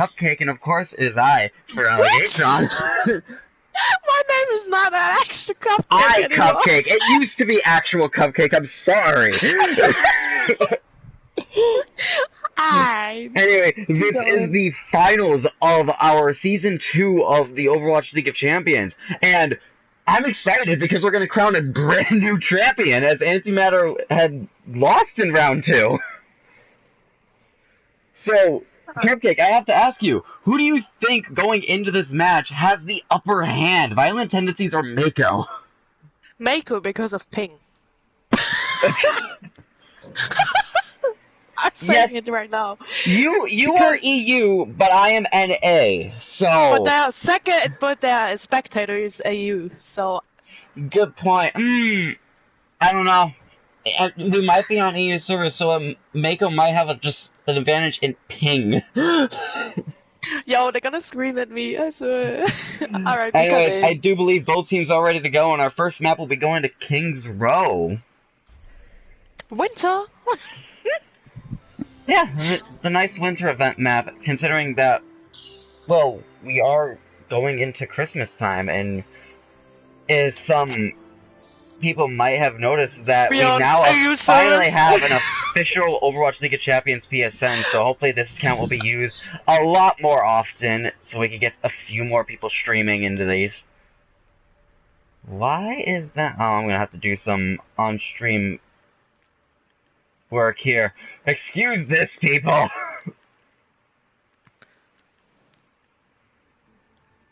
Cupcake, and of course it is I for Allegation. My name is not that extra Cupcake anymore. Cupcake. It used to be actual Cupcake. I'm sorry. Anyway, this is the finals of our Season 2 of the Overwatch League of Champions, and I'm excited because we're going to crown a brand new champion, as Antimatter had lost in round 2. So, Cupcake, I have to ask you, who do you think going into this match has the upper hand, Violent Tendencies or Mako? Mako, because of ping. I'm saying it right now. You are EU, but I am NA, so... But their spectator is AU, so... Good point. I don't know. We might be on EU servers, so Mako might have just an advantage in ping. Yo, they're gonna scream at me, I swear. Alright, anyway, I do believe both teams are ready to go, and our first map will be going to King's Row. Winter? Yeah, the nice winter event map, considering that, well, we are going into Christmas time, and some people might have noticed that we now finally have an official Overwatch League of Champions PSN, so hopefully this account will be used a lot more often, so we can get a few more people streaming into these. Why is that? Oh, I'm gonna have to do some on-stream work here. Excuse this, people!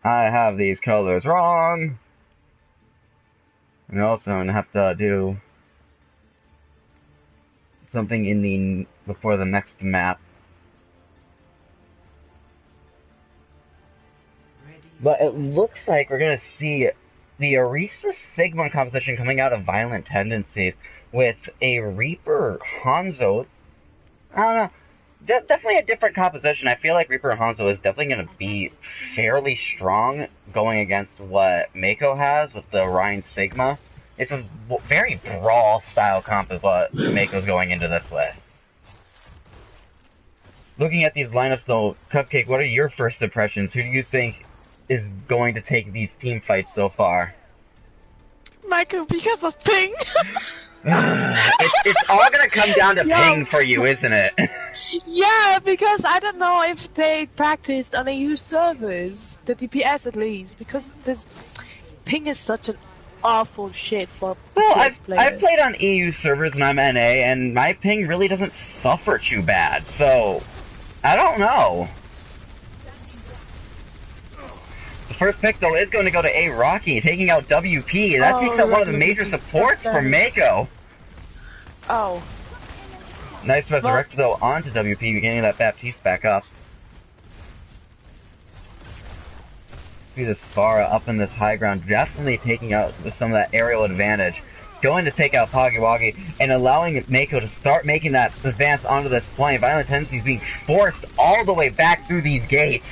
I have these colors wrong. And also I'm gonna have to do something before the next map. But it looks like we're gonna see the Orisa Sigma composition coming out of Violent Tendencies with a Reaper Hanzo. I don't know. Definitely a different composition. I feel like Reaper Hanzo is definitely going to be fairly strong going against what Mako has with the Orion Sigma. It's a very brawl style comp is what Mako's going into this with. Looking at these lineups though, Cupcake, what are your first impressions? Who do you think is going to take these team fights so far? Mako, because of ping! It's all gonna come down to ping for you, isn't it? Yeah, because I don't know if they practiced on EU servers, the DPS at least, because this ping is such an awful shit for players. Well, I've played on EU servers and I'm NA, and my ping really doesn't suffer too bad, so I don't know. The first pick, though, is going to go to A. Rocky, taking out WP. That takes out one of the major supports for Mako. Oh. Nice resurrect, though, onto WP, getting that Baptiste back up. See this Pharah up in this high ground, definitely taking out some of that aerial advantage. Going to take out Pogiwagi, and allowing Mako to start making that advance onto this point. Violent Tendencies being forced all the way back through these gates.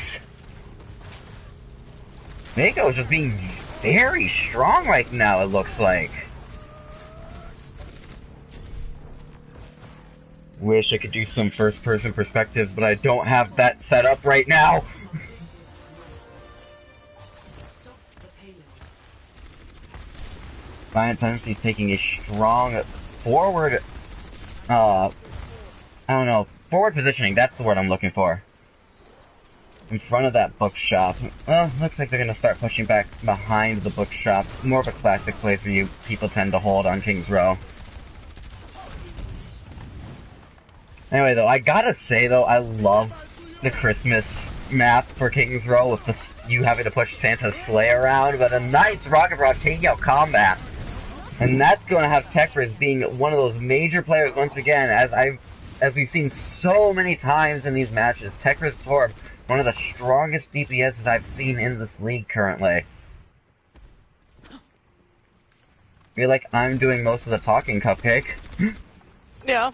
Mako is just being very strong right now, it looks like. Wish I could do some first-person perspectives, but I don't have that set up right now. Violent Tendencies taking a strong forward, I don't know, forward positioning, that's the word I'm looking for. In front of that bookshop. Well, looks like they're going to start pushing back behind the bookshop. More of a classic place where you people tend to hold on King's Row. Anyway, though, I gotta say, though, I love the Christmas map for King's Row with you having to push Santa's sleigh around, but a nice Rocket Rock taking out combat. And that's going to have Tekris being one of those major players once again, as we've seen so many times in these matches. Tekris Torb, one of the strongest DPSs I've seen in this league currently. I feel like I'm doing most of the talking, Cupcake. Yeah.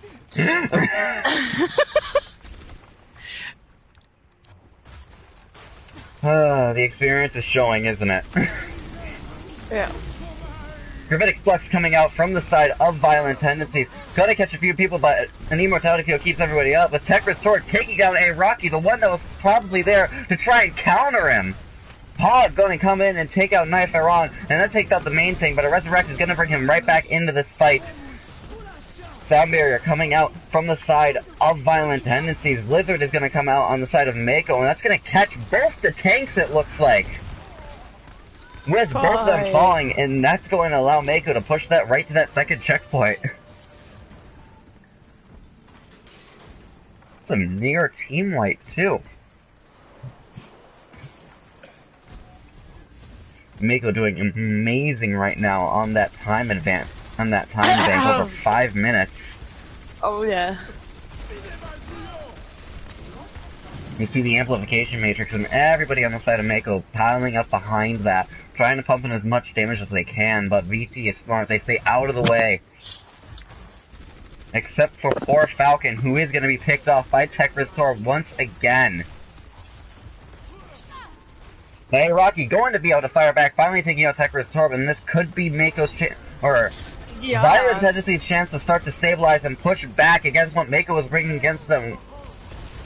The experience is showing, isn't it? Yeah. Gravitic Flux coming out from the side of Violent Tendencies. Gonna catch a few people, but an Immortality field keeps everybody up. With Tekra's Sword taking down a Rocky, the one that was probably there to try and counter him. Pod going to come in and take out Knife Iran, and that takes out the main thing, but a Resurrect is going to bring him right back into this fight. Sound Barrier coming out from the side of Violent Tendencies. Blizzard is going to come out on the side of Mako, and that's going to catch both the tanks, it looks like. With both of them falling, and that's going to allow Mako to push that right to that second checkpoint. Some near team wipe, too. Mako doing amazing right now on that time bank over 5 minutes. Oh yeah. You see the amplification matrix and everybody on the side of Mako piling up behind that, trying to pump in as much damage as they can, but VT is smart, they stay out of the way. Except for poor Falcon, who is going to be picked off by Tech Restore once again. Hey, Rocky going to be able to fire back, finally taking out Tech Restore, and this could be Mako's chance, or Violent Tendencies' chance to start to stabilize and push back against what Mako was bringing against them.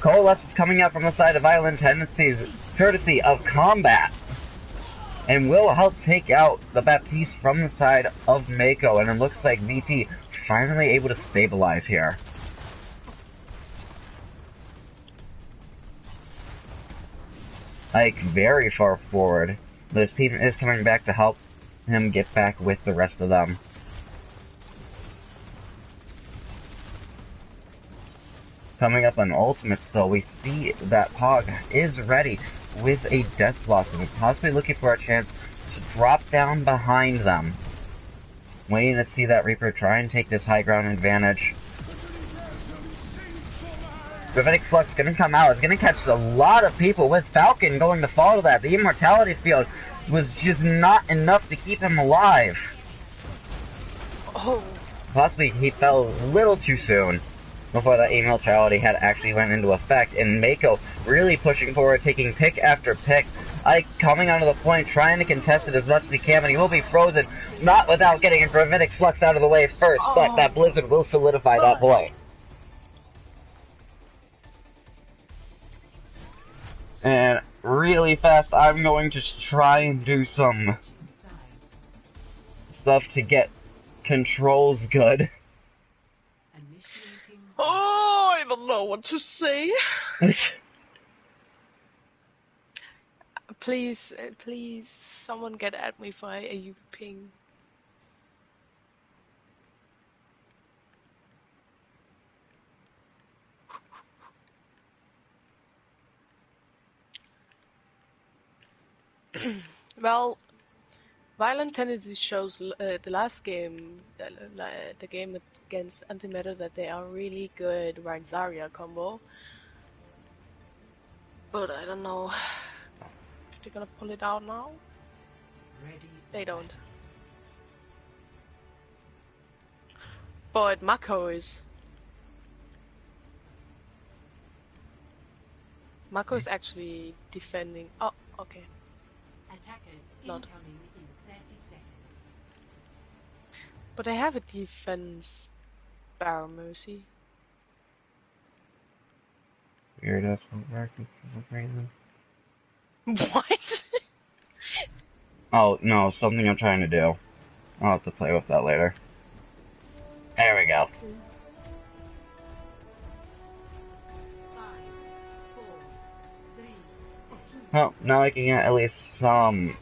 Coalesce is coming out from the side of Violent Tendencies, courtesy of Combat, and will help take out the Baptiste from the side of Mako, and it looks like VT finally able to stabilize here. Like, very far forward. This team is coming back to help him get back with the rest of them. Coming up on Ultimates, though, we see that Pog is ready with a Death Blossom, possibly looking for a chance to drop down behind them. Waiting to see that Reaper try and take this high ground advantage. Gravitic Flux gonna come out, it's gonna catch a lot of people, with Falcon going to follow that. The Immortality field was just not enough to keep him alive. Oh. Possibly he fell a little too soon before that Immortality had actually went into effect, and Mako really pushing forward, taking pick after pick. Ike coming onto the point, trying to contest it as much as he can, but he will be frozen, not without getting a Gravitic Flux out of the way first, but that Blizzard will solidify that point. And really fast, I'm going to try and do some stuff to get controls good. Oh, I don't know what to say. Please, please, someone get at me via a ping. Well, Violent Tendencies shows the last game, the game against Antimatter, that they are really good Ryan Zarya combo. But I don't know if they're gonna pull it out now. They don't. But Mako is. Mako is actually defending. Oh, okay. Attackers Not. incoming in 30 seconds. But I have a defense Barrow Mercy. Weird, that's not working for some reason. What? Oh, no, something I'm trying to do. I'll have to play with that later. There we go. 5, 4, 3, 2, Well, now I can get at least some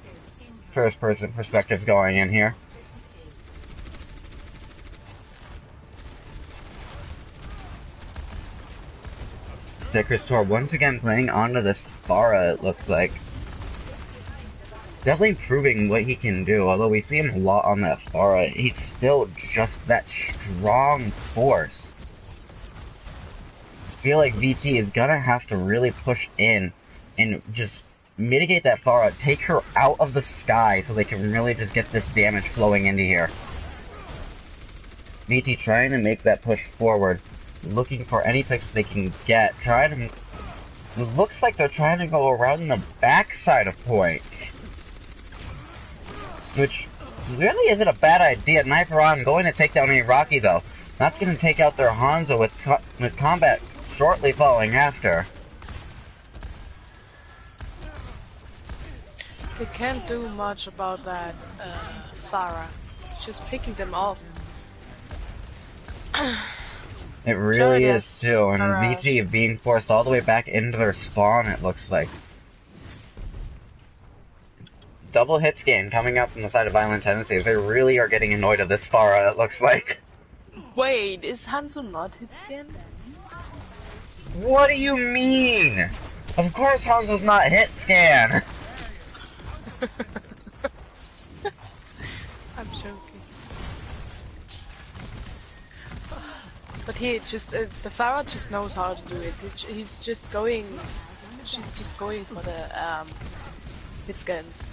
first-person perspectives going in here. Restore once again playing onto this Pharah, it looks like. Definitely proving what he can do, although we see him a lot on that Pharah, he's still just that strong force. I feel like VT is gonna have to really push in and just mitigate that Pharah, take her out of the sky so they can really just get this damage flowing into here. VT trying to make that push forward, looking for any picks they can get, it looks like they're trying to go around the backside of point. Which Really isn't a bad idea. Knife-Ron going to take down Iraqi though. That's going to take out their Hanzo with combat shortly following after. They can't do much about that, Farah. Just picking them off. It really Sure is too, and VT being forced all the way back into their spawn, it looks like. Double hit scan coming up from the side of Violent Tendencies. They really are getting annoyed at this Farah, it looks like. Wait, is Hanzo not hit scan? What do you mean? Of course Hanzo's not hit scan! I'm joking. But he just, the Farah just knows how to do it. She's just going for the, hit scans.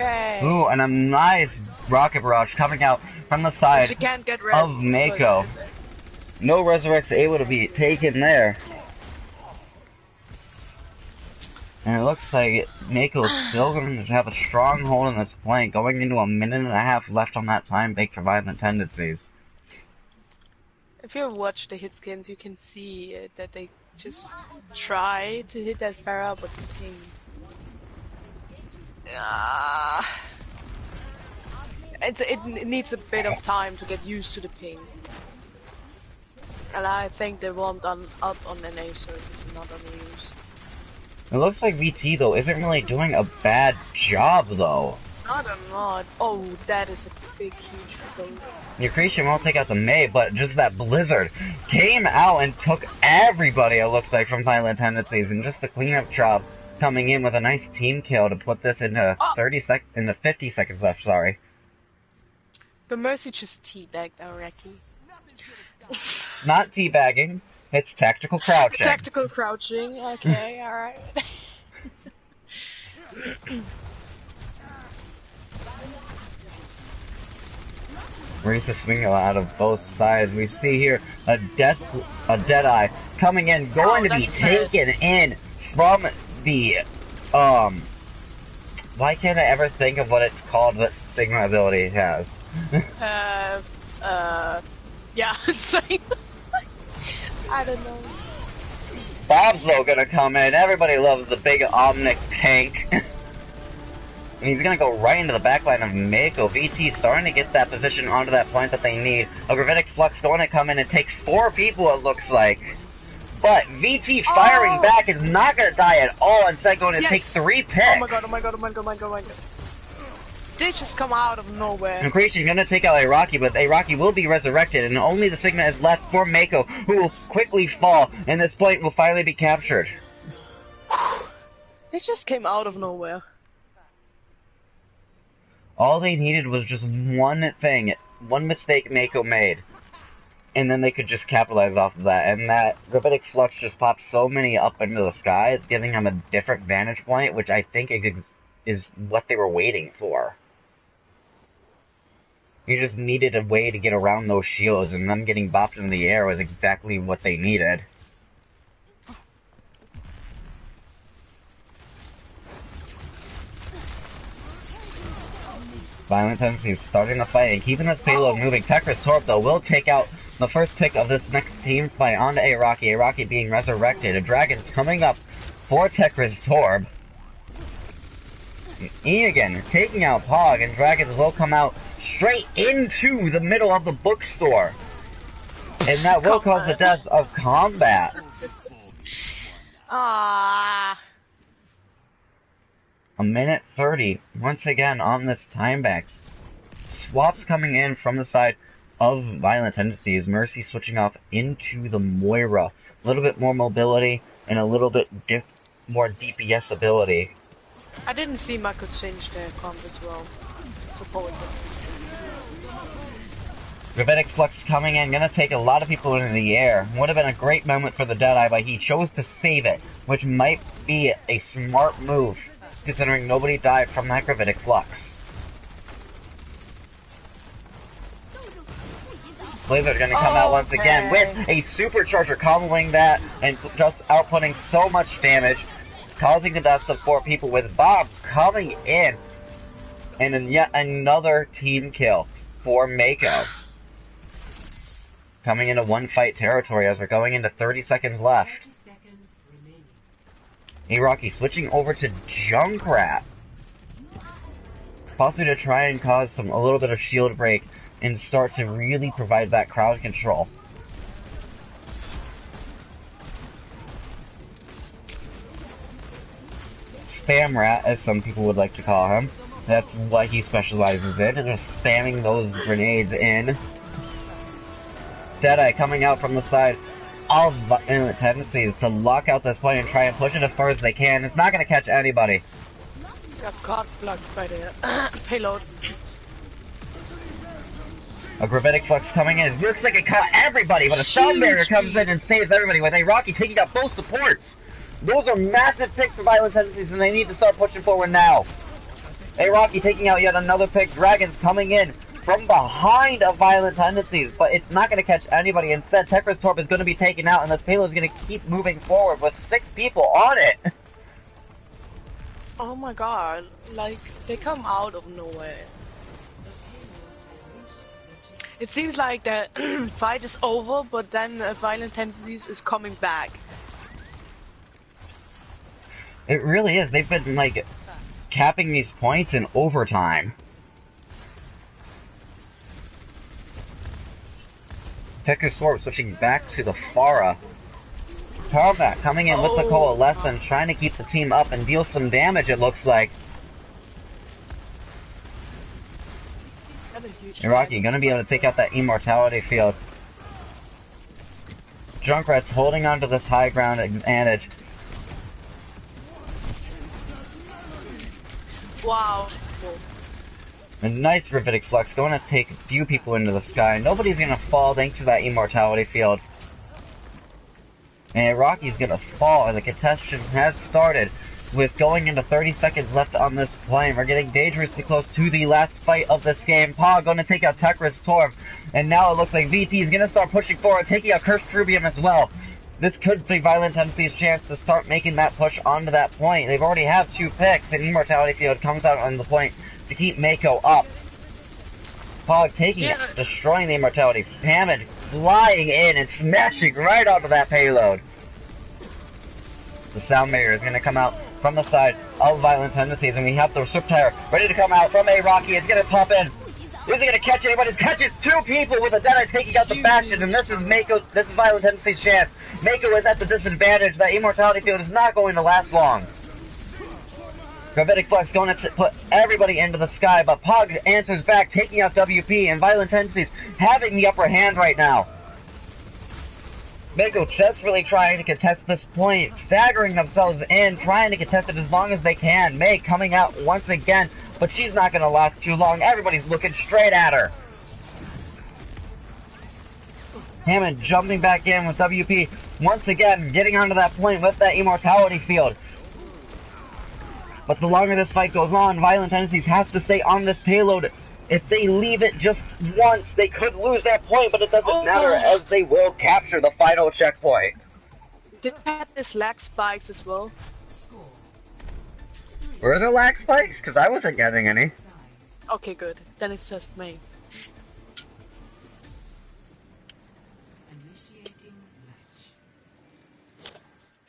Okay. Ooh, and a nice rocket barrage coming out from the side She can't get rest of Mako. No resurrects able to be taken there. And it looks like Mako is still going to have a strong hold in this flank, going into a minute and a half left on that time baked for Violent Tendencies. If you watch the hit scans, you can see that they just try to hit that Farah, but the ping. It needs a bit of time to get used to the ping. And I think they warmed up on NA service and not on news. It looks like VT though isn't really doing a bad job though. Not a lot. Oh, that is a big, huge thing. Your won't take out the May, but just that Blizzard came out and took everybody, it looks like, from Violent Tendencies, and just the cleanup job coming in with a nice team kill to put this into 50 seconds left, sorry. But Mercy just teabagged Iraqi. Not teabagging, it's tactical crouching. Tactical crouching, okay, alright. Race a swing out of both sides. We see here a Deadeye coming in, going to be taken in from the, why can't I ever think of what it's called that Sigma ability has? Yeah, same. I don't know. Bob's though gonna come in. Everybody loves the big Omnic tank. And he's gonna go right into the backline of Mako. VT starting to get that position onto that point that they need. A Gravitic Flux going to come in and take 4 people, it looks like. But VT firing back is not gonna die at all. Instead going to take 3 picks. Oh my god, oh my god, oh my god, oh my god, oh my god. They just come out of nowhere. And Creation's gonna take out Iraqi, but Iraqi will be resurrected, and only the Sigma is left for Mako, who will quickly fall, and this point will finally be captured. They just came out of nowhere. All they needed was just one thing, one mistake Mako made, and then they could just capitalize off of that. And that Gravitic Flux just popped so many up into the sky, it's giving them a different vantage point, which I think is what they were waiting for. You just needed a way to get around those shields, and them getting bopped in the air was exactly what they needed. Violent Tendencies starting the fight and keeping this payload moving. Tekris Torp, though, will take out the first pick of this next team fight onto Iraqi. Iraqi being resurrected. A Dragon's coming up for Tekris Torp. Egan taking out Pog, and Dragons will come out straight into the middle of the bookstore. And that will cause the death of Combat. Ah. A minute 30, once again on this timebacks. Swaps coming in from the side of Violent Tendencies. Mercy switching off into the Moira. A little bit more mobility and a little bit more DPS ability. I didn't see Mako change their comp as well. Supported. Gravitic Flux coming in, gonna take a lot of people into the air. Would have been a great moment for the Deadeye, but he chose to save it, which might be a smart move, considering nobody died from that Gravitic Flux. Blizzard gonna come out once again with a supercharger comboing that and just outputting so much damage, causing the deaths of 4 people, with Bob coming in and then yet another team kill for Mako. Coming into one fight territory as we're going into 30 seconds left. 30 seconds remaining. Hey Rocky switching over to Junkrat. Possibly to try and cause a little bit of shield break and start to really provide that crowd control. Spam Rat, as some people would like to call him. That's what he specializes in, just spamming those grenades in. Deadeye coming out from the side of Tendencies to lock out this point and try and push it as far as they can. It's not going to catch anybody. Got caught blocked by the payload. A Gravitic Flux coming in. It looks like it caught everybody, but a Sound Barrier comes in and saves everybody with a Rocky taking out both supports. Those are massive picks for Violent Tendencies, and they need to start pushing forward now. A Rocky taking out yet another pick. Dragons coming in from behind of Violent Tendencies, but it's not going to catch anybody. Instead, Tekra's Torp is going to be taken out, and this payload is going to keep moving forward with 6 people on it. Oh my god, like, they come out of nowhere. It seems like the fight is over, but then Violent Tendencies is coming back. It really is. They've been, like, capping these points in overtime. Tekra's Torp switching back to the Pharah. Combat coming in with the Coalescence, trying to keep the team up and deal some damage, it looks like. Iraqi gonna be able to take out that Immortality field. Junkrat's holding on to this high ground advantage. Wow. A nice Gravitic Flux going to take a few people into the sky. Nobody's gonna fall thanks to that Immortality field. And Rocky's gonna fall, and the contestation has started with going into 30 seconds left on this plane. We're getting dangerously close to the last fight of this game. Pog gonna take out Tekra's Torp, and now it looks like VT is gonna start pushing forward, taking out Cursed Rubium as well. This could be Violent Tendency's chance to start making that push onto that point. They've already have 2 picks, and Immortality Field comes out on the point to keep Mako up. Pog taking it, destroying the Immortality. Hammond flying in and smashing right onto that payload. The Sound Barrier is going to come out from the side of Violent Tendencies, and we have the Riptire ready to come out from a Rocky. It's going to pop in. Is it going to catch anybody? It catches 2 people with a Deadeye taking out the Bastion, and this is Mako. This is Violent Tendency's chance. Mako is at the disadvantage. That Immortality Field is not going to last long. Gravitic Flux going to put everybody into the sky, but Pog answers back, taking out WP, and Violent Tendencies having the upper hand right now. Mako just really trying to contest this point, staggering themselves in, trying to contest it as long as they can. May coming out once again, but she's not going to last too long. Everybody's looking straight at her. Hammond jumping back in with WP, once again getting onto that point with that Immortality Field. But the longer this fight goes on, Violent Tendencies have to stay on this payload. If they leave it just once, they could lose that point, but it doesn't matter as they will capture the final checkpoint. Did they have this lag spikes as well? Were there lag spikes? Because I wasn't getting any. Okay, good. Then it's just me.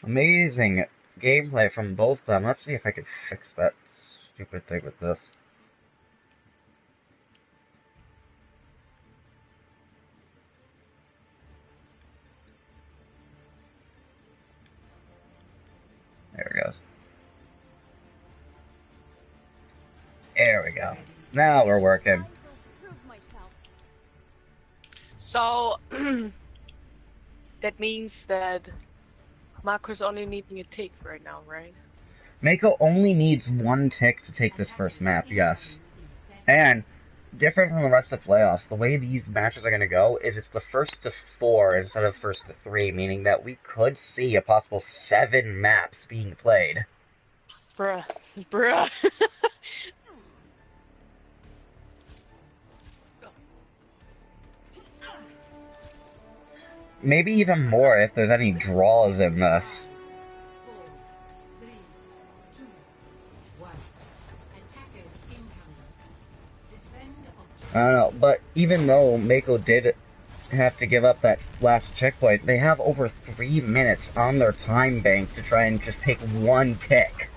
Amazing gameplay from both of them. Let's see if I can fix that stupid thing with this. There it goes. There we go. Now we're working. So, that means that Mako's only needing a tick right now, right? Mako only needs 1 tick to take this first map, yes. And different from the rest of playoffs. The way these matches are going to go is it's the first to 4 instead of first to 3, meaning that we could see a possible 7 maps being played. Bruh. Bruh. Maybe even more if there's any draws in this. 4, 3, 2, 1. Attackers incoming. Defend objective. I don't know, but even though Mako did have to give up that last checkpoint, they have over 3 minutes on their time bank to try and just take one pick.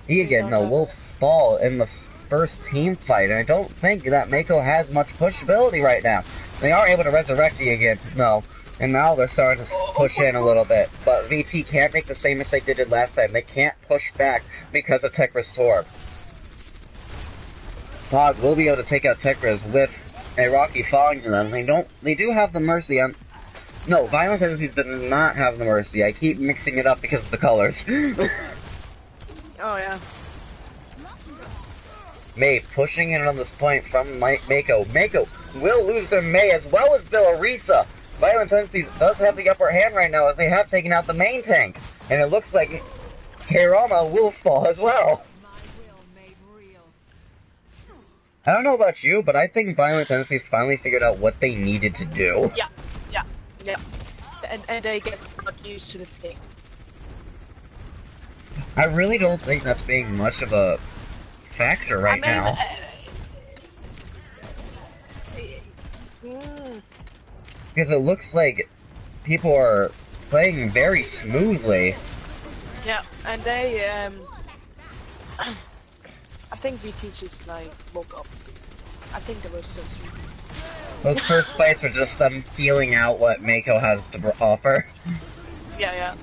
Again, though, will fall in the first team fight, and I don't think that Mako has much pushability right now. They are able to resurrect again, no, and now they're starting to push in a little bit, but VT can't make the same mistake they did last time. They can't push back because of Tekra's Torb. Pog will be able to take out Tekra's with a Rocky falling to them. They do have the Mercy on... No, Violent Tendencies does not have the Mercy. I keep mixing it up because of the colors. Oh, yeah. Mei pushing in on this point from Mako. Mako will lose their Mei as well as their Orisa. Violent Tendencies does have the upper hand right now as they have taken out the main tank. And it looks like Hirama will fall as well. I don't know about you, but I think Violent Tendencies finally figured out what they needed to do. Yeah. And they get not used to the thing. I really don't think that's being much of a factor right now. Because it looks like people are playing very smoothly. Yeah, and they, I think VT just, like, woke up. I think they were so sleepy. Those first fights were just them feeling out what Mako has to offer. Yeah.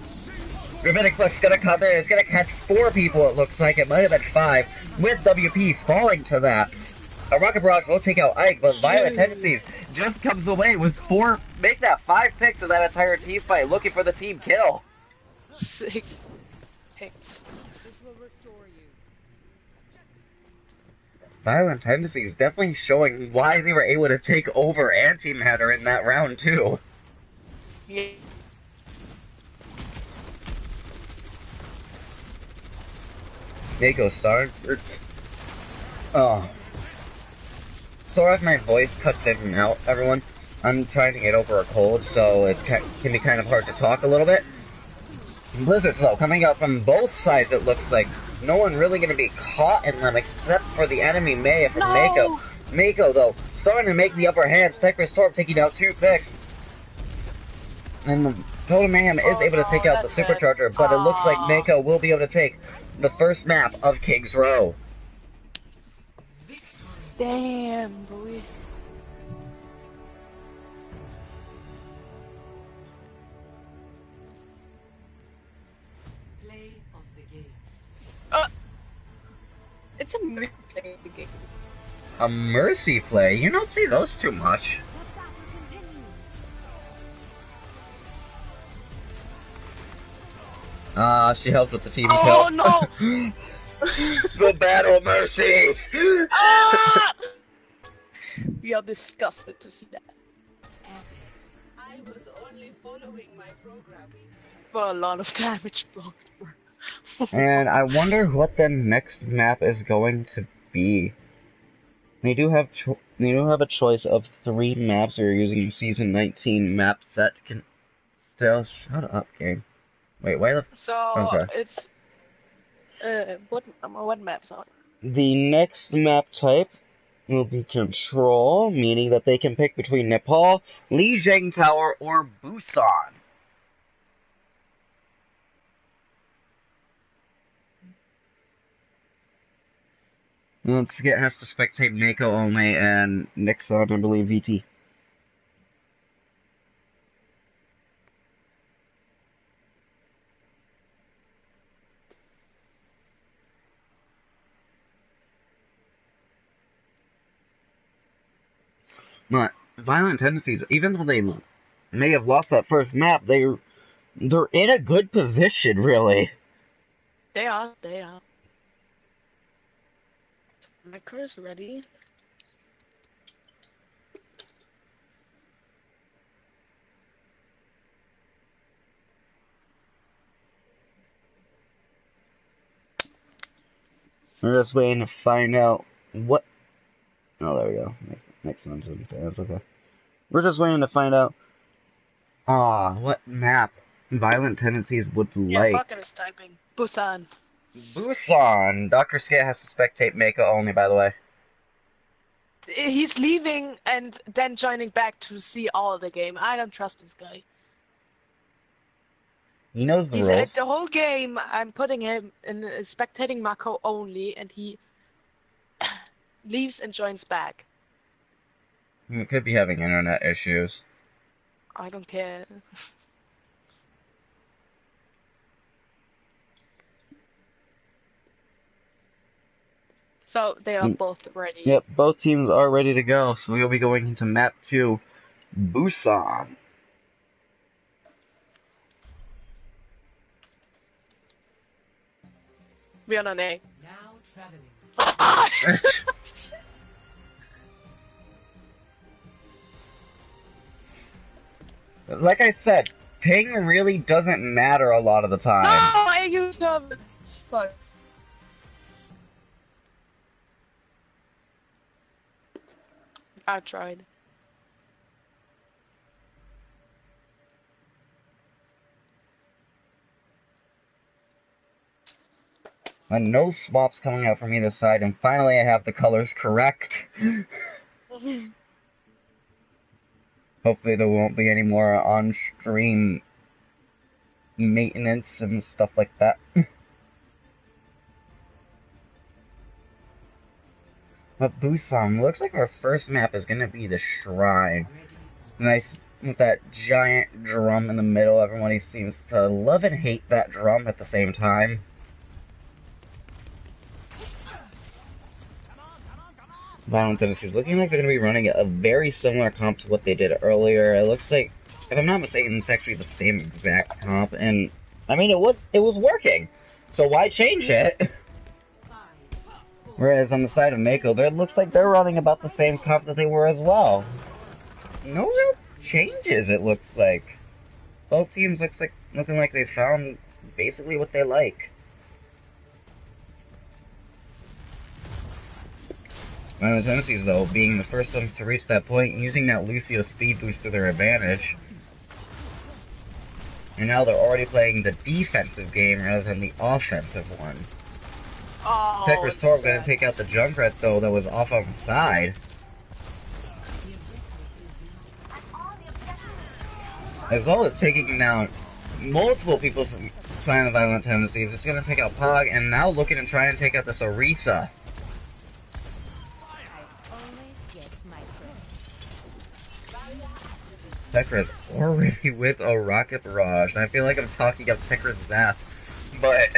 Rabbinic Flick's gonna come in, it's gonna catch 4 people, it looks like. It might have been 5, with WP falling to that. A Rocket Barrage will take out Ike, but Violent Tendencies just comes away with 4, make that 5 picks of that entire team fight, looking for the team kill. 6 picks. This will restore you. Violent Tendencies definitely showing why they were able to take over Antimatter in that round, too. Yeah. Mako started. Oh. Sorry if my voice cuts in and out, everyone. I'm trying to get over a cold, so it can be kind of hard to talk a little bit. Blizzards, though, coming out from both sides, it looks like. No one really going to be caught in them except for the enemy Mei from Mako. Mako, though, starting to make the upper hand. Tekra's Torb taking out 2 picks. And the Totem Mayhem is able to take out the Supercharger, but it looks like Mako will be able to take the first map of King's Row. Damn, boy. Play of the game. It's a mercy play of the game. A Mercy play? You don't see those too much. She helped with the team kill. Oh no! The Battle Mercy! Ah! We are disgusted to see that. I was only following my program. But a lot of damage blocked. And I wonder what the next map is going to be. They do have a choice of 3 maps. They're using Season 19 map set. Still, shut up, game. Wait, why the? So Okay. it's what maps are? The next map type will be Control, meaning that they can pick between Nepal, Lijiang Tower, or Busan. Let's get has to spectate Mako only and Nixon, I believe, VT. But Violent Tendencies, even though they may have lost that first map, they're in a good position, really. They are. Mako is ready. We're just waiting to find out what. Oh, there we go. Makes sense. That's okay. We're just waiting to find out. What map Violent Tendencies would Yeah, like. fucking is typing. Busan. Busan! Dr. Skate has to spectate Mako only, by the way. He's leaving and then joining back to see all the game. I don't trust this guy. He knows the He's at rules. the whole game. I'm putting him in spectating Mako only, and he leaves and joins back. He could be having internet issues. I don't care. So they are both ready. Yep, both teams are ready to go, so we'll be going into map 2, Busan. We are on A. Now traveling. Like I said, ping really doesn't matter a lot of the time. No, I used it's fun. I tried. And no swaps coming out from either side, and finally I have the colors correct. Hopefully there won't be any more on-stream maintenance and stuff like that. But Busan, looks like our first map is gonna be the Shrine. Nice, with that giant drum in the middle. Everybody seems to love and hate that drum at the same time. Violent Tendencies looking like they're going to be running a very similar comp to what they did earlier. It looks like, if I'm not mistaken, it's actually the same exact comp, and I mean it was working, so why change it? Whereas on the side of Mako, it looks like they're running about the same comp that they were as well. No real changes, it looks like. Both teams looking like they found basically what they like. Violent Tendencies, though, being the first ones to reach that point, using that Lucio speed boost to their advantage. And now they're already playing the defensive game rather than the offensive one. Oh, Tekker's Torb gonna take out the Junkrat, though, that was off on the side. As well as taking down multiple people from Silent Violent Tendencies. It's gonna take out Pog, and now looking to try and take out this Orisa. Tekker is already with a Rocket Barrage, and I feel like I'm talking up Tekker's ass, but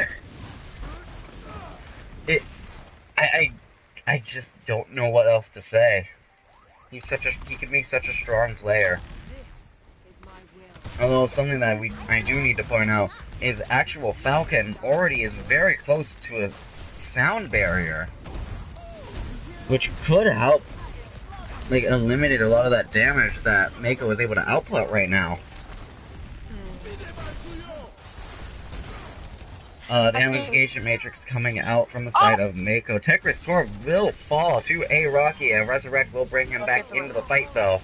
I just don't know what else to say. He can be such a strong player. Although something that I do need to point out is actual Falcon already is very close to a sound barrier, which could help eliminate a lot of that damage that Mako was able to output right now. The amplification matrix coming out from the side of Mako. Tekker's Torb will fall to a Rocky, and Resurrect will bring him back into the fight though.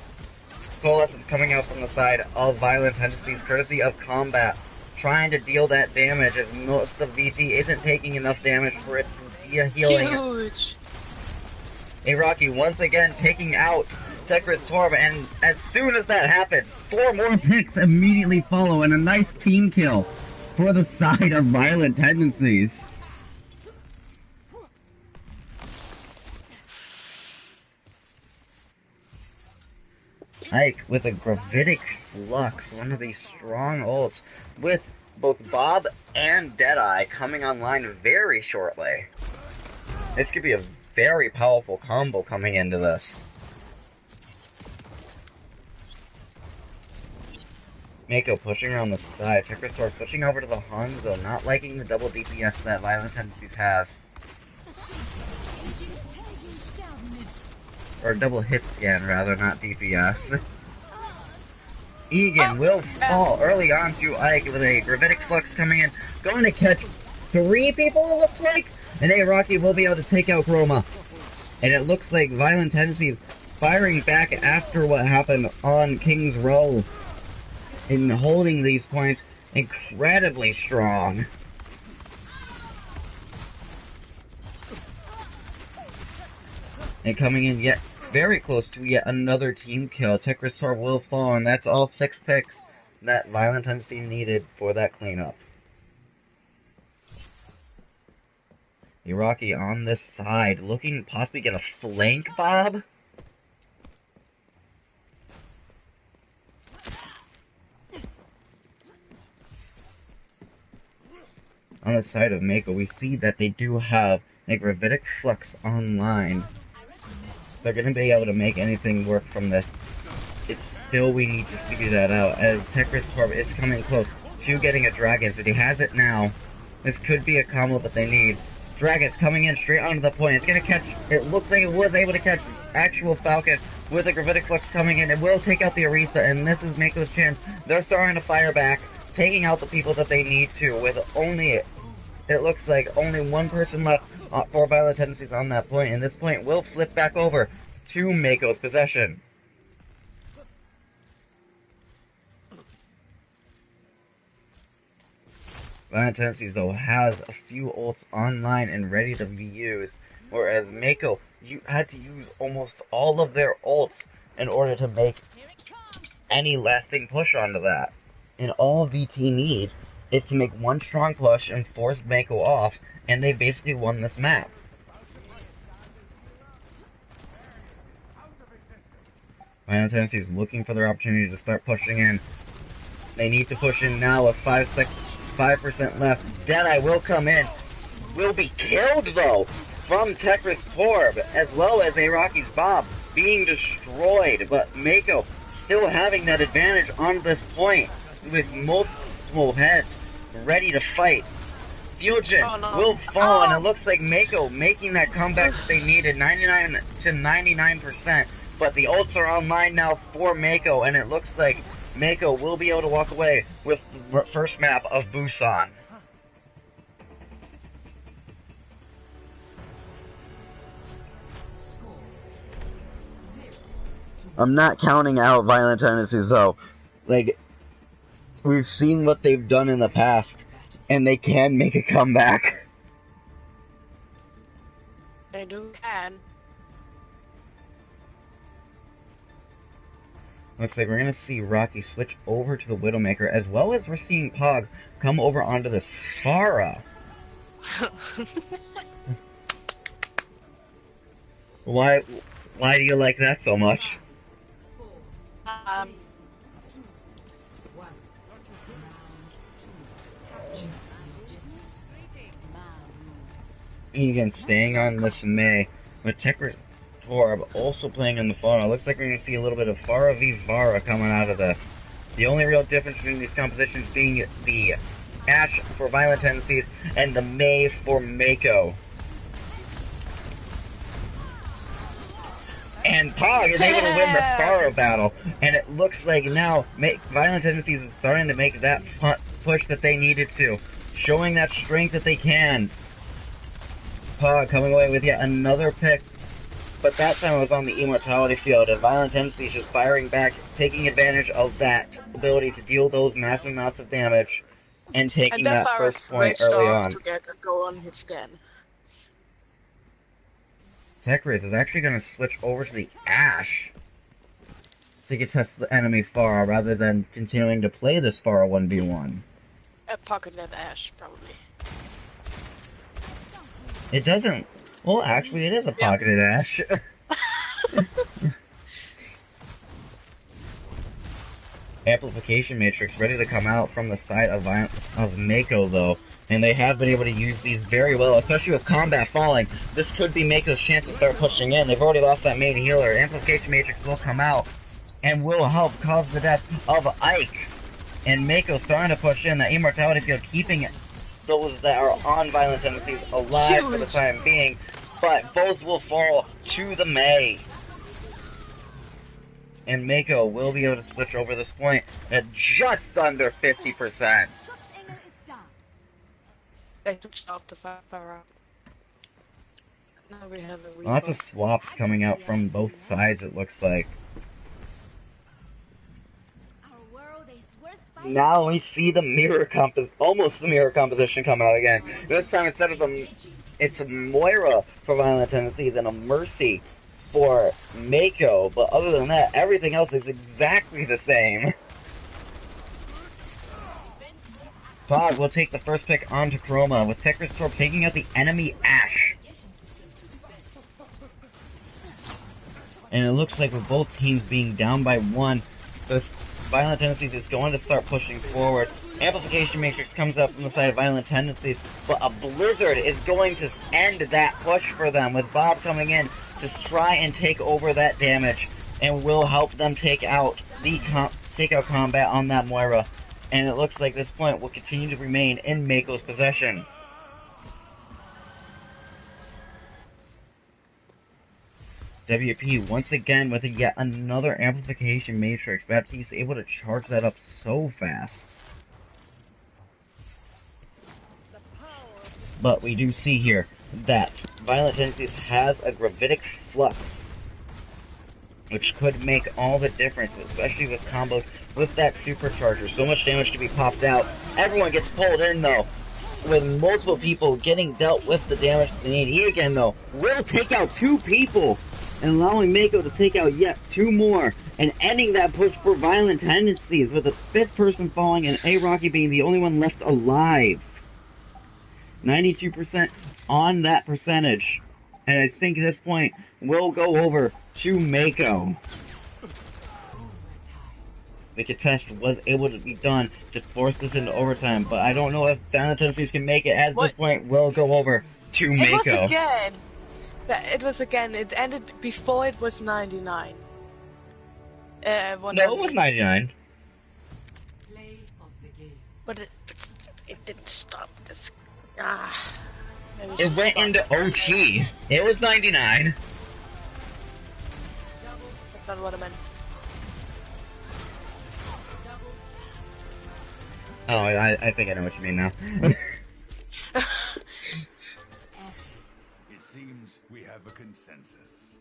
Coalescence coming out from the side of Violent Tendencies, courtesy of Combat, trying to deal that damage as most of VT isn't taking enough damage for it to be a healing. Huge. A Rocky once again taking out Tekker's Torb, and as soon as that happens, 4 more picks immediately follow, and a nice team kill for the side of Violent Tendencies. Ike with a Gravitic Flux, one of these strong ults, with both Bob and Deadeye coming online very shortly. This could be a very powerful combo coming into this. Mako pushing around the side. Tekker's Torb switching over to the Hanzo, not liking the double DPS that Violent Tendencies has. or double hit scan rather, not DPS. Egan will fall early on to Ike with a gravitic flux coming in, going to catch 3 people it looks like, and Rocky will be able to take out Chroma. And it looks like Violent Tendencies firing back after what happened on King's Row and holding these points incredibly strong. And coming in yet very close to yet another team kill. Tekrisor will fall, and that's all 6 picks that Violent Tendency needed for that cleanup. Iraqi on this side, looking to possibly get a flank bob. On the side of Mako, we see that they do have a gravitic flux online. They're going to be able to make anything work from this. It's still, we need to figure that out, as Tekrisor is coming close to getting a dragon, so he has it now. This could be a combo that they need. Dragon's coming in straight onto the point. It's going to catch, it looks like it was able to catch actual Falcon with a gravitic flux coming in. It will take out the Orisa, and this is Mako's chance. They're starting to fire back, taking out the people that they need to, with only, it looks like only 1 person left for Violent Tendencies on that point, and this point will flip back over to Mako's possession. Violent Tendencies, though, has a few ults online and ready to be used, whereas Mako, you had to use almost all of their ults in order to make any lasting push onto that. And all VT needs is to make 1 strong push and force Mako off, and they basically won this map. Violent Tendencies looking for their opportunity to start pushing in. They need to push in now with 5% left. Deadeye will come in. Will be killed, though, from Tekris Torb, as well as Iraqi's Bob being destroyed. But Mako still having that advantage on this point with multiple heads ready to fight. Fusion will fall, and it looks like Mako making that comeback that they needed, 99 to 99%. But the ults are online now for Mako, and it looks like Mako will be able to walk away with the first map of Busan. I'm not counting out Violent Tendencies, though. Like, we've seen what they've done in the past, and they can make a comeback. They can. Looks like we're going to see Rocky switch over to the Widowmaker, as well as we're seeing Pog come over onto this Pharah. Why do you like that so much? Again, staying on this May, with Tekris Torb also playing on the Pharah. Looks like we're going to see a little bit of Pharah v Vara coming out of this. The only real difference between these compositions being the Ashe for Violent Tendencies and the May for Mako. And Pog is able to win the Pharah battle, and it looks like now Violent Tendencies is starting to make that push that they needed to, showing that strength that they can. Pog coming away with yet another pick, but that time it was on the Immortality field, and Violent Tendencies just firing back, taking advantage of that ability to deal those massive amounts of damage, and taking that first point early on. To get a go on his scan. Tekris is actually going to switch over to the Ashe, so he can test the enemy Pharah, rather than continuing to play this Pharah 1v1. A pocketed Ashe, probably. It doesn't. Well, actually, it is a pocketed Ashe. Amplification Matrix ready to come out from the side of Mako, though. And they have been able to use these very well, especially with combat falling. This could be Mako's chance to start pushing in. They've already lost that main healer. Amplification Matrix will come out and will help cause the death of Ike. And Mako starting to push in. The Immortality field keeping those that are on Violent Tendencies alive for the time being. But both will fall to the May. and Mako will be able to switch over this point at just under 50%. They switched off the far out. Now we have a Reaper. Lots of swaps coming out from both sides, it looks like. Now we see the almost the mirror composition come out again. This time instead of it's a Moira for Violent Tendencies and a Mercy for Mako, but other than that, everything else is exactly the same. Pod will take the first pick onto Chroma, with Tech Restore taking out the enemy Ashe. And it looks like with both teams being down by 1, this Violent Tendencies is going to start pushing forward. Amplification Matrix comes up from the side of Violent Tendencies, but a Blizzard is going to end that push for them, with Bob coming in to try and take over that damage, and will help them take out combat on that Moira. And it looks like this point will continue to remain in Mako's possession. WP once again with yet another Amplification Matrix. Baptiste's able to charge that up so fast. But we do see here that Violent Tendencies has a Gravitic Flux, which could make all the difference, especially with combos with that Supercharger. So much damage to be popped out. Everyone gets pulled in though, with multiple people getting dealt with the damage they need. He again though will take out 2 people, and allowing Mako to take out yet 2 more, and ending that push for Violent Tendencies, with the 5th person falling and A-Rocky being the only one left alive. 92% on that percentage. And I think this point will go over to Mako. The contest was able to be done to force this into overtime, but I don't know if Violent Tendencies can make it, as this point will go over to Mako. It ended before it was 99. No, it was 99. But it didn't stop this. It went into OT. It was 99. That's not what I meant. Oh, I think I know what you mean now. It seems we have a consensus.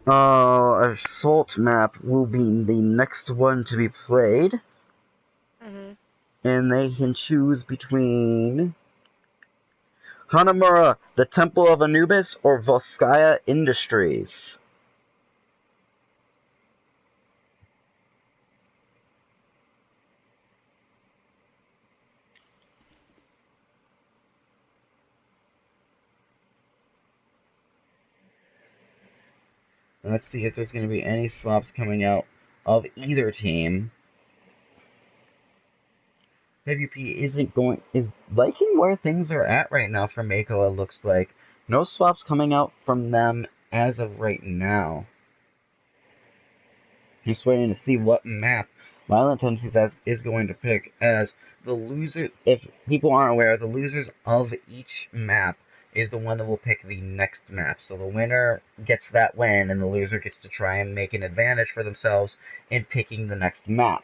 Assault map will be the next one to be played. And they can choose between Hanamura, the Temple of Anubis, or Volskaya Industries. Let's see if there's going to be any swaps coming out of either team. WP is liking where things are at right now for Mako, it looks like. No swaps coming out from them as of right now. Just waiting to see what map Violent Tendencies is going to pick, as the loser, if people aren't aware, the losers of each map is the one that will pick the next map. So the winner gets that win, and the loser gets to try and make an advantage for themselves in picking the next map.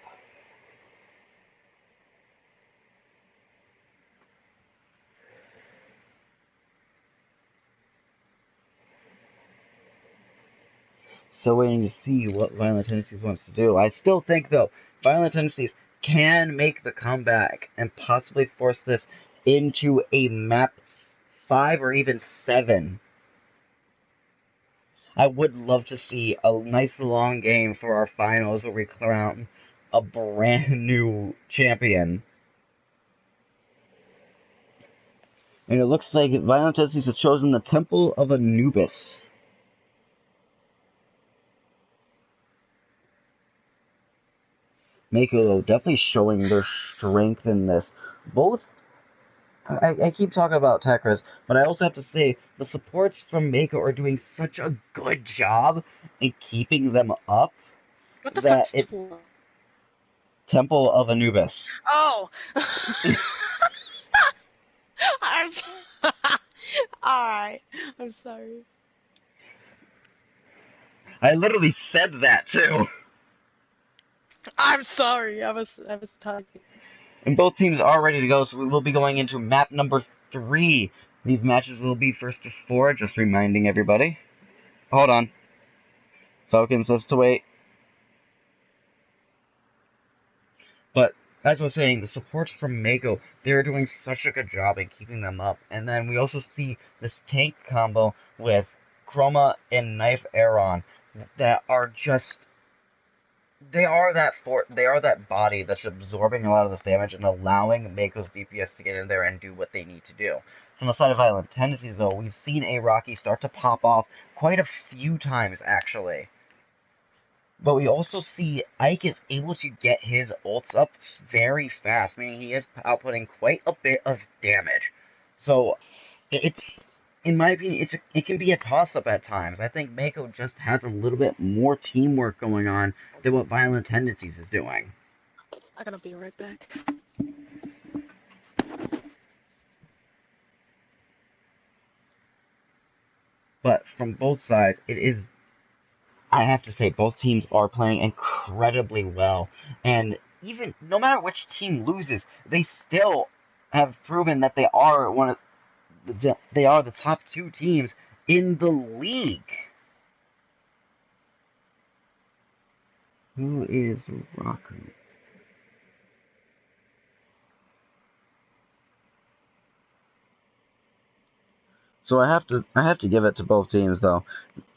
Still waiting to see what Violent Tendencies wants to do. I still think, though, Violent Tendencies can make the comeback and possibly force this into a map 5 or even 7. I would love to see a nice long game for our finals where we crown a brand new champion. And it looks like Violent Tendencies have chosen the Temple of Anubis. Mako definitely showing their strength in this. Both, I keep talking about Tekras, but I also have to say the supports from Mako are doing such a good job in keeping them up. What the fuck's Temple? Temple of Anubis. Oh! Alright, I'm sorry. I literally said that too. I'm sorry, I was typing. And both teams are ready to go, so we will be going into map number 3. These matches will be first to 4, just reminding everybody. Hold on. Falcons has to wait. But, as I was saying, the supports from Mako, they're doing such a good job in keeping them up. And then we also see this tank combo with Chroma and Knife Aeron that are just... They are that body that's absorbing a lot of this damage and allowing Mako's DPS to get in there and do what they need to do. From the side of Violent Tendencies, though, we've seen a Rocky start to pop off quite a few times, actually. But we also see Ike is able to get his ults up very fast, meaning he is outputting quite a bit of damage. So, it's, in my opinion, it can be a toss-up at times. I think Mako just has a little bit more teamwork going on than what Violent Tendencies is doing. I'm gonna be right back. But from both sides, it is... I have to say, both teams are playing incredibly well. And even, no matter which team loses, they still have proven that they are they are the top 2 teams in the league. Who is Raku? So I have to give it to both teams, though.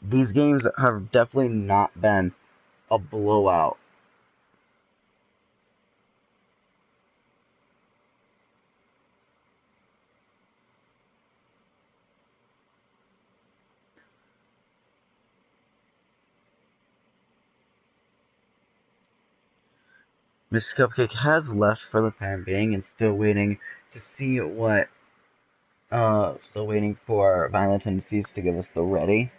These games have definitely not been a blowout. Miss Cupcake has left for the time being and still waiting to see what still waiting for Violent Tendencies to give us the ready.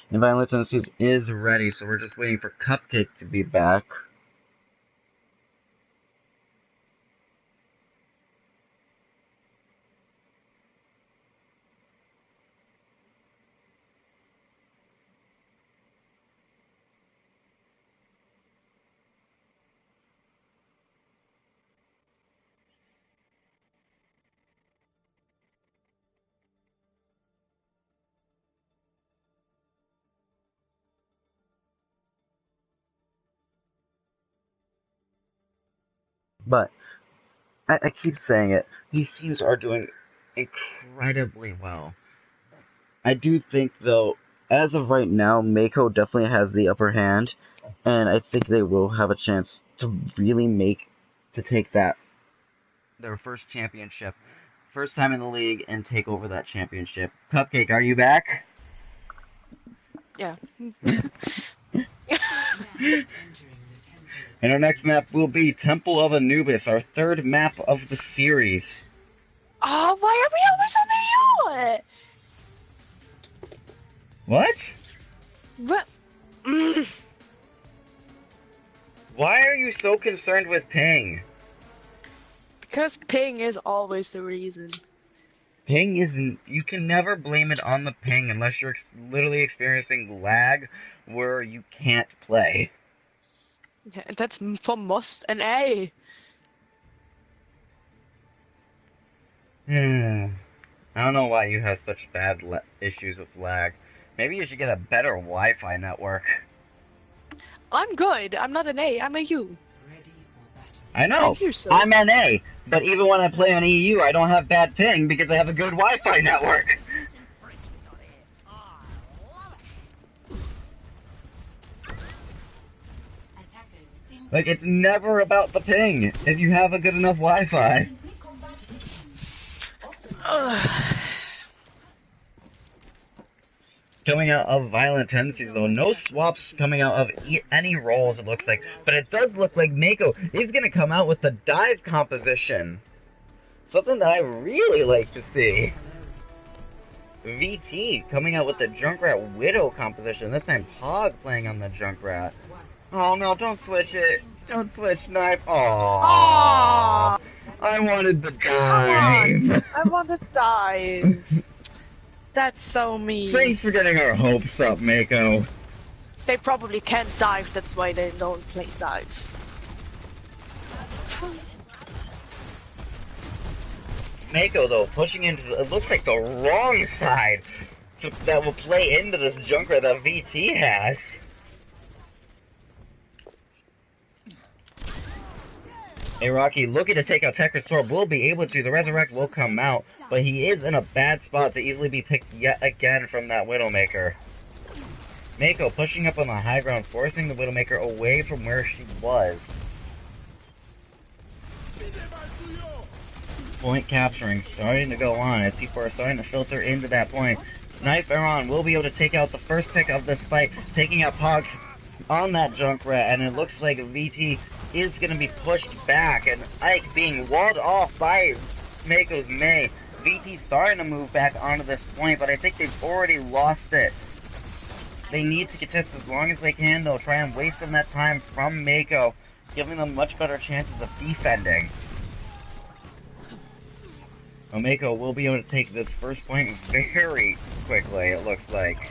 And Violent Tendencies is ready, so we're just waiting for Cupcake to be back. But I keep saying it, these teams are doing incredibly well. I do think, though, as of right now, Mako definitely has the upper hand, and I think they will have a chance to really take that, their first championship, first time in the league, and take over that championship. Cupcake, are you back? Yeah. And our next map will be Temple of Anubis, our 3rd map of the series. Oh, why are we always on the What? What? Why are you so concerned with ping? Because ping is always the reason. Ping isn't... You can never blame it on the ping unless you're literally experiencing lag where you can't play. Yeah, that's for most an A. I don't know why you have such bad issues with lag. Maybe you should get a better Wi-Fi network. I'm good. I'm not an A. I'm a U. I know. Thank you, sir. I'm an A, but even when I play on EU, I don't have bad ping because I have a good Wi-Fi network. Like, it's never about the ping if you have a good enough Wi-Fi. Coming out of Violent Tendencies, though, no swaps coming out of any roles, it looks like. But it does look like Mako is going to come out with the dive composition. Something that I really like to see. VT coming out with the Junkrat Widow composition. This time Pog playing on the Junkrat. Oh no, don't switch it. Don't switch Knife. Aww. I I wanted the Come on! dive. I want to dive. That's so mean. Thanks for getting our hopes up, Mako. They probably can't dive, that's why they don't play dive. Mako, though, pushing into it looks like the wrong side that will play into this Junkrat that VT has. Hey, Rocky, looking to take out Tekker's Sword, will be able to. The Resurrect will come out, but he is in a bad spot to easily be picked yet again from that Widowmaker. Mako pushing up on the high ground, forcing the Widowmaker away from where she was. Point capturing starting to go on as people are starting to filter into that point. Knife Baron will be able to take out the first pick of this fight, taking out Pog on that Junkrat, and it looks like VT is going to be pushed back, and Ike being walled off by Mako's Mei. VT starting to move back onto this point, but I think they've already lost it. They need to contest as long as they can, though, try and waste some of that time from Mako, giving them much better chances of defending. Mako will be able to take this first point very quickly, it looks like.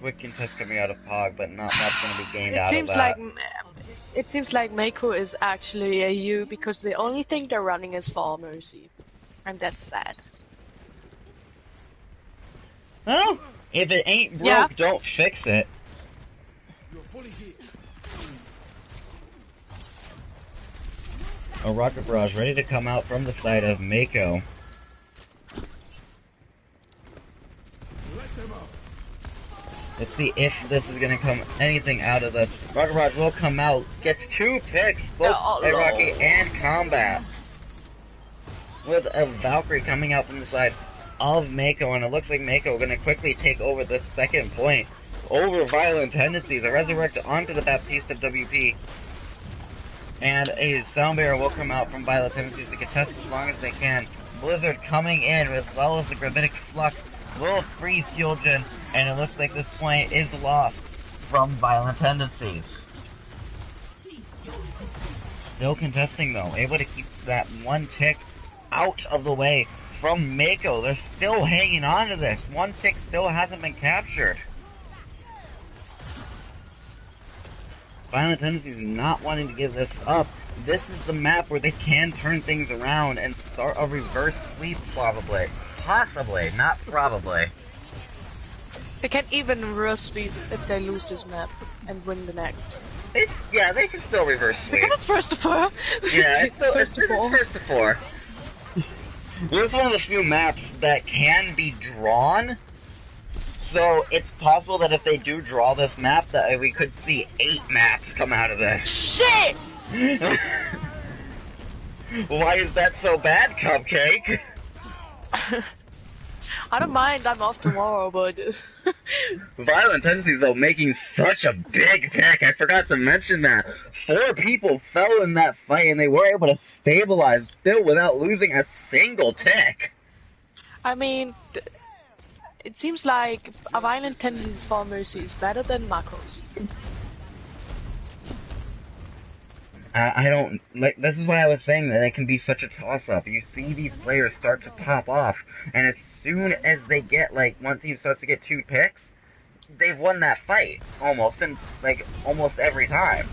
Quick contest coming out of Pog, but not much going to be gained out of that. It seems like Mako is actually a U because the only thing they're running is Fall Mercy. And that's sad. Well, if it ain't broke, don't fix it. A Rocket Barrage ready to come out from the side of Mako. Let's see if this is going to come anything out of this. Rocket Barrage will come out, gets 2 picks, both Rocky and Combat. With a Valkyrie coming out from the side of Mako, and it looks like Mako going to quickly take over the second point over Violent Tendencies. A Resurrect onto the Baptiste of WP. And a Sound Barrier will come out from Violent Tendencies to contest as long as they can. Blizzard coming in as well as the Gravitic Flux will freeze Kyojin, and it looks like this point is lost from Violent Tendencies. Still contesting though, able to keep that 1 tick out of the way from Mako. They're still hanging on to this. 1 tick still hasn't been captured. Violent Tendencies not wanting to give this up. This is the map where they can turn things around and start a reverse sweep, probably. Possibly, not probably. They can't even reverse sweep if they lose this map and win the next. They can still reverse sweep. Because it's first to 4. Yeah, it's first to 4. First to 4. This is one of the few maps that can be drawn. So it's possible that if they do draw this map, that we could see 8 maps come out of this. Shit! Why is that so bad, Cupcake? I don't mind, I'm off tomorrow, but... Violent Tendencies, though, making such a big pick. I forgot to mention that. 4 people fell in that fight, and they were able to stabilize still without losing a single tick. I mean, it seems like a Violent Tendencies Fall Mercy is better than Mako's. I don't like. This is why I was saying that it can be such a toss-up. You see these players start to pop off, and as soon as they get one team starts to get 2 picks, they've won that fight almost, and almost every time.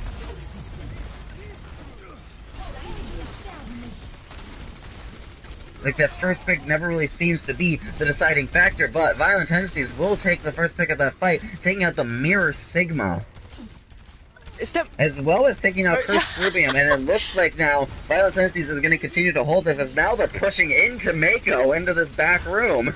Like, that first pick never really seems to be the deciding factor, but Violent Tendencies will take the first pick of that fight, taking out the Mirror Sigma. As well as taking out Chris Rubium, and it looks like now Violent Tendencies is going to continue to hold this, as now they're pushing into Mako, into this back room.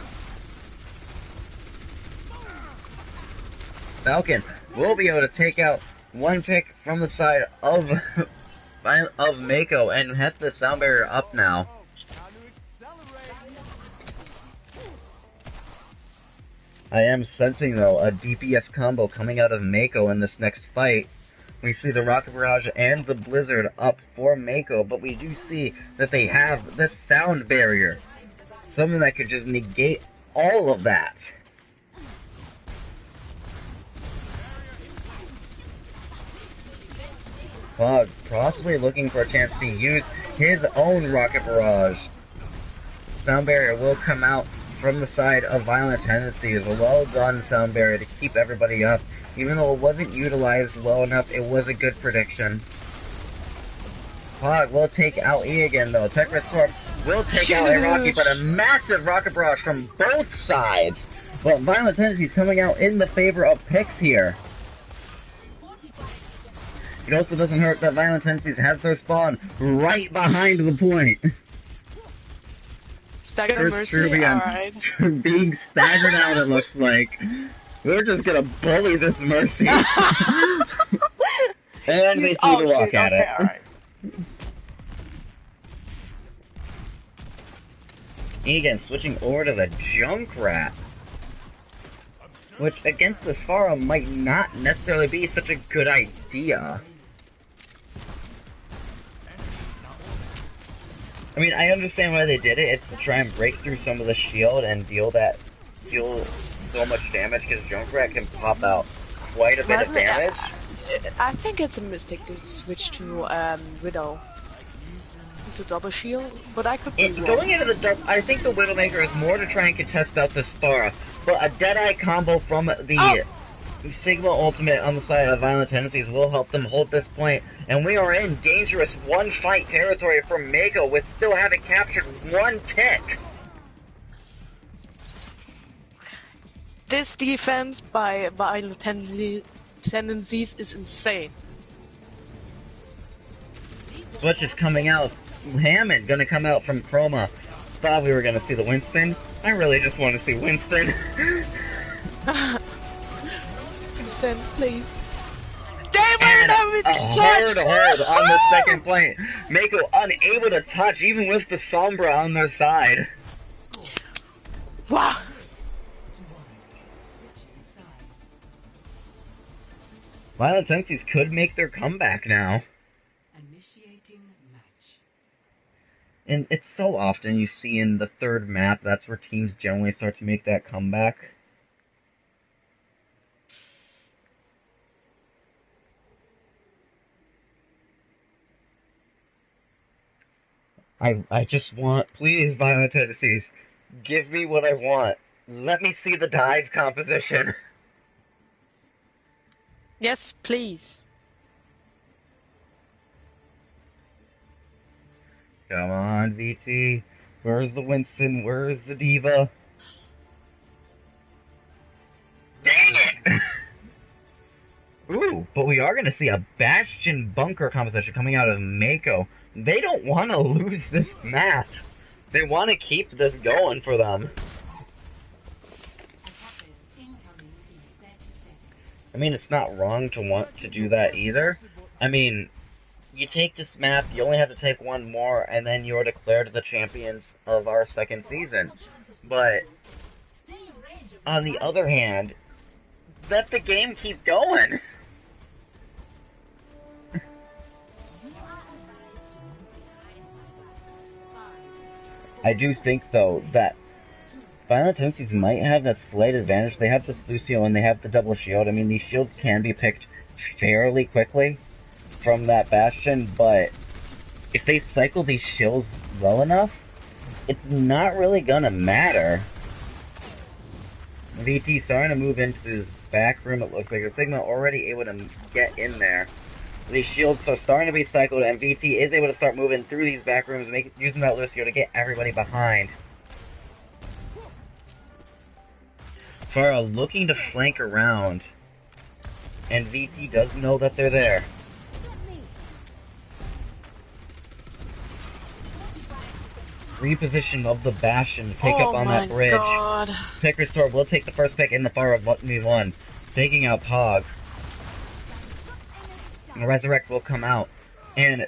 Falcon will be able to take out 1 pick from the side of Mako, and head the Sound Barrier up now. I am sensing, though, a DPS combo coming out of Mako in this next fight. We see the Rocket Barrage and the Blizzard up for Mako, but we do see that they have the Sound Barrier. Something that could just negate all of that. Pog possibly looking for a chance to use his own rocket barrage. Sound barrier will come out from the side of Violent Tendencies. Well done, Sound Barrier, to keep everybody up. Even though it wasn't utilized well enough, it was a good prediction. Pog will take out E again, though. Tech Restore will take out Iraqi, but a massive rocket barrage from both sides. But Violent Tendencies coming out in the favor of picks here. It also doesn't hurt that Violent Tendencies has their spawn right behind the point. Stagger Mercy, alright. Being staggered out, it looks like. We're just gonna bully this Mercy. And they see the walk at it. Alright. Again, switching over to the Junkrat. Which, against this Pharah, might not necessarily be such a good idea. I mean, I understand why they did it. It's to try and break through some of the shield and deal so much damage, because Junkrat can pop out quite a bit of damage. I think it's a mistake to switch to Widow. To double shield, but I could be wrong. Going into the I think the Widowmaker is more to try and contest out this Pharah, but a Deadeye combo from the Sigma ultimate on the side of Violent Tendencies will help them hold this point, and we are in dangerous one-fight territory for Mako with still having captured one tick. This defense by Violent Tendencies is insane. Switch is coming out. Hammond gonna come out from Chroma. Thought we were gonna see the Winston. I really just want to see Winston. Winston, please. Damn it! Hard on the second point. Mako unable to touch, even with the Sombra on their side. Wow. Violent Tendencies could make their comeback now. And it's so often you see in the third map, that's where teams generally start to make that comeback. I just want, please, Violent Tendencies, give me what I want. Let me see the dive composition. Yes, please. Come on, VT. Where's the Winston? Where's the Diva? Dang it! Ooh, but we are going to see a Bastion bunker composition coming out of Mako. They don't want to lose this match. They want to keep this going for them. I mean, it's not wrong to want to do that either. I mean, you take this map, you only have to take one more, and then you're declared the champions of our second season. But, on the other hand, let the game keep going. I do think, though, that Violent Tendencies might have a slight advantage. They have this Lucio and they have the double shield. I mean, these shields can be picked fairly quickly from that Bastion, but if they cycle these shields well enough, it's not really gonna matter. VT starting to move into this back room, it looks like. The Sigma already able to get in there. These shields are starting to be cycled, and VT is able to start moving through these back rooms, using that Lucio to get everybody behind. Pharah looking to flank around, and VT does know that they're there. Reposition of the Bastion to take up on that bridge. God. Tech Restore will take the first pick in the Pharah 1v1, taking out Pog. And Resurrect will come out, and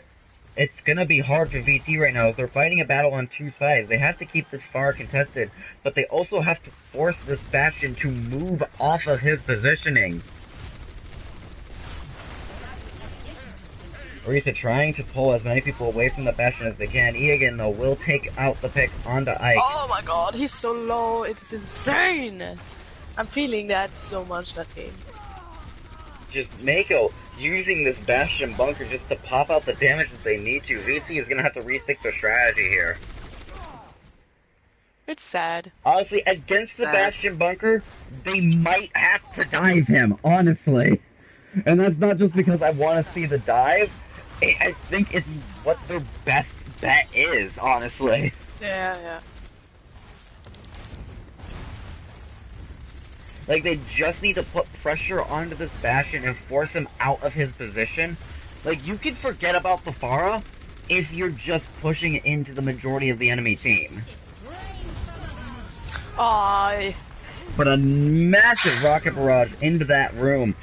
it's gonna be hard for VT right now as they're fighting a battle on two sides. They have to keep this Pharah contested, but they also have to force this Bastion to move off of his positioning. Orisa trying to pull as many people away from the Bastion as they can. Egan, though, will take out the pick onto Ike. Oh my god, he's so low, it's insane! I'm feeling that so much, that game. Just Mako using this Bastion bunker just to pop out the damage that they need to. VT is gonna have to rethink their strategy here. It's sad. Honestly, against the Sad. Bastion bunker, they might have to dive him, honestly. And that's not just because I want to see the dive. I think it's what their best bet is, honestly. Yeah. Like, they just need to put pressure onto this Bastion and force him out of his position. Like, you can forget about the Pharah if you're just pushing into the majority of the enemy team. Aw. But a massive rocket barrage into that room,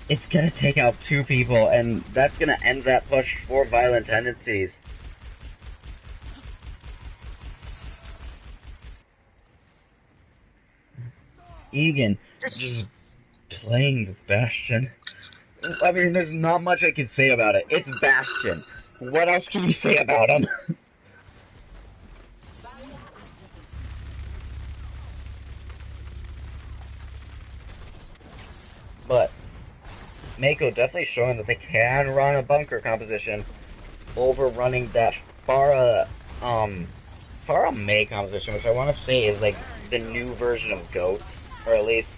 it's gonna take out 2 people, and that's gonna end that push for Violent Tendencies. Egan, just playing this Bastion. I mean, there's not much I can say about it. It's Bastion. What else can you say about him? But Mako definitely showing that they can run a bunker composition over running that Pharah May composition, which I want to say is like the new version of Goats, or at least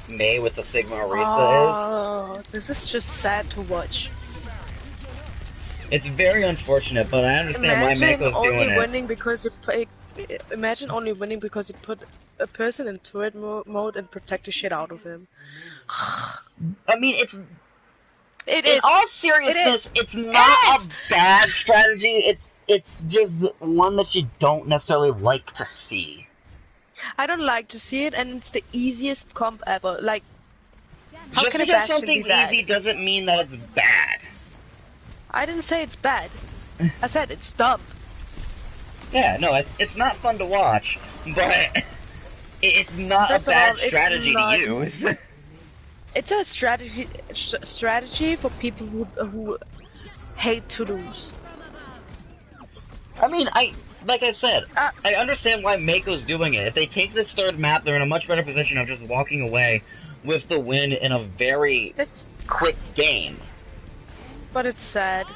May with the Sigma Orisa is. This is just sad to watch. It's very unfortunate, but I understand why Mako's doing it. Winning because you play. Imagine only winning because you put a person in turret mode and protect the shit out of him. I mean, It in is. all seriousness, it's not a bad strategy. It's just one that you don't necessarily like to see. I don't like to see it, and it's the easiest comp ever. Like, how Just can a because Bastion something's be bad? easy doesn't mean that it's bad. I didn't say it's bad. I said it's dumb. Yeah, no, it's not fun to watch, but it's not First a of bad all, it's strategy not- to use. It's a strategy for people who hate to lose. I mean, like I said, I understand why Mako's doing it. If they take this third map, they're in a much better position of just walking away with the win in a very quick game. But it's sad.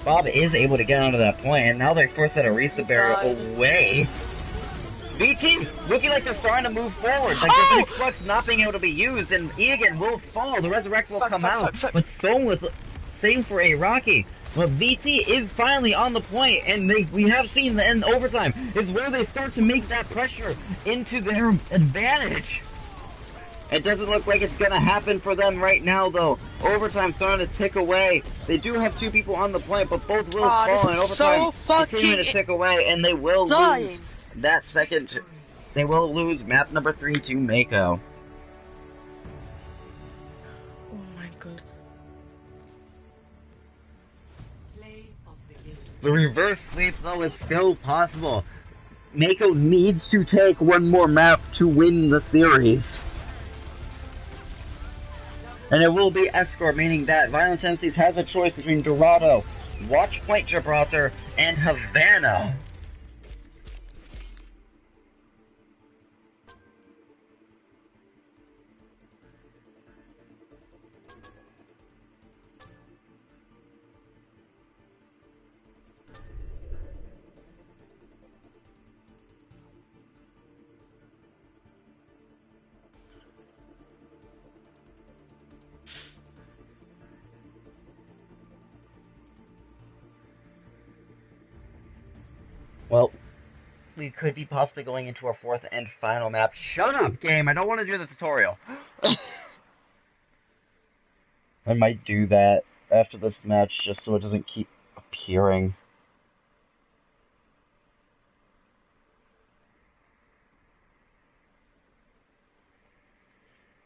Bob is able to get onto that point, and now they force that Orisa barrier away. VT looking like they're starting to move forward. Like there's an Explux not being able to be used, and Egan will fall. The Resurrect will come out. But so with same for a Rocky. But VT is finally on the point, and we have seen the end overtime is where they start to make that pressure into their advantage. It doesn't look like it's gonna happen for them right now, though. Overtime's starting to tick away. They do have 2 people on the point, but both will fall, and overtime continuing to tick away, and they will lose that second. They will lose map number 3 to Mako. Oh my god. The reverse sweep, though, is still possible. Mako needs to take 1 more map to win the series. And it will be Escort, meaning that Violent Tendencies has a choice between Dorado, Watchpoint Gibraltar, and Havana. Well, we could be possibly going into our 4th and final map. Shut up, game! I don't want to do the tutorial. I might do that after this match just so it doesn't keep appearing.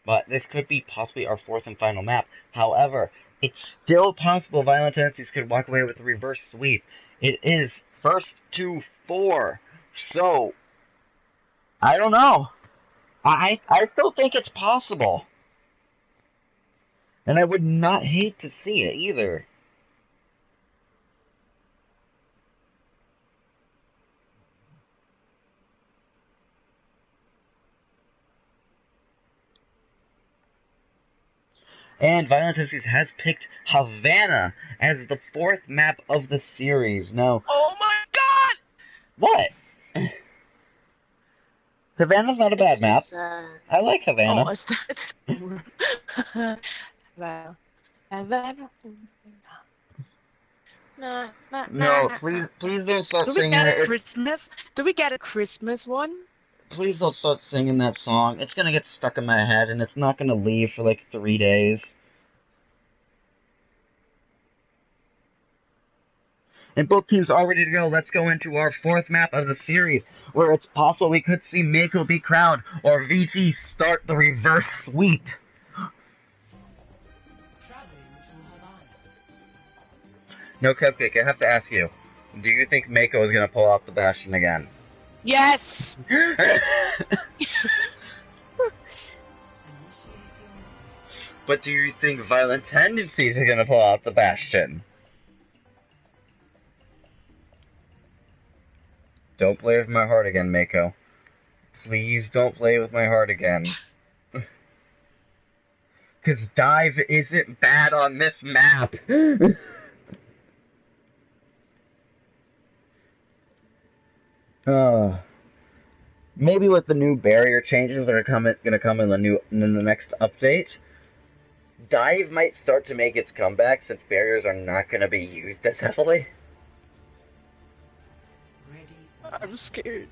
But this could be possibly our 4th and final map. However, it's still possible Violent Tendencies could walk away with the reverse sweep. It is 1st to 4. So, I don't know. I still think it's possible. And I would not hate to see it either. And Violent Tendencies has picked Havana as the 4th map of the series. Now, Oh my god! what? Havana's not a bad It's so map. sad. I like Havana. Oh, is that? Wow. Havana. Nah, nah, No, nah, please, nah. please don't start Do we singing get a it. Christmas? Do we get a Christmas one? Please don't start singing that song. It's gonna get stuck in my head, and it's not gonna leave for like 3 days. And both teams are ready to go. Let's go into our 4th map of the series, where it's possible we could see Mako be crowned, or VT start the reverse sweep. Traveling to Havana. No, Cupcake, I have to ask you, do you think Mako is gonna pull out the Bastion again? Yes! But do you think Violent Tendencies are gonna pull out the Bastion? Don't play with my heart again, Mako. Please don't play with my heart again. Cause dive isn't bad on this map. Maybe with the new barrier changes that are gonna come in the next update, dive might start to make its comeback since barriers are not gonna be used as heavily. I'm scared.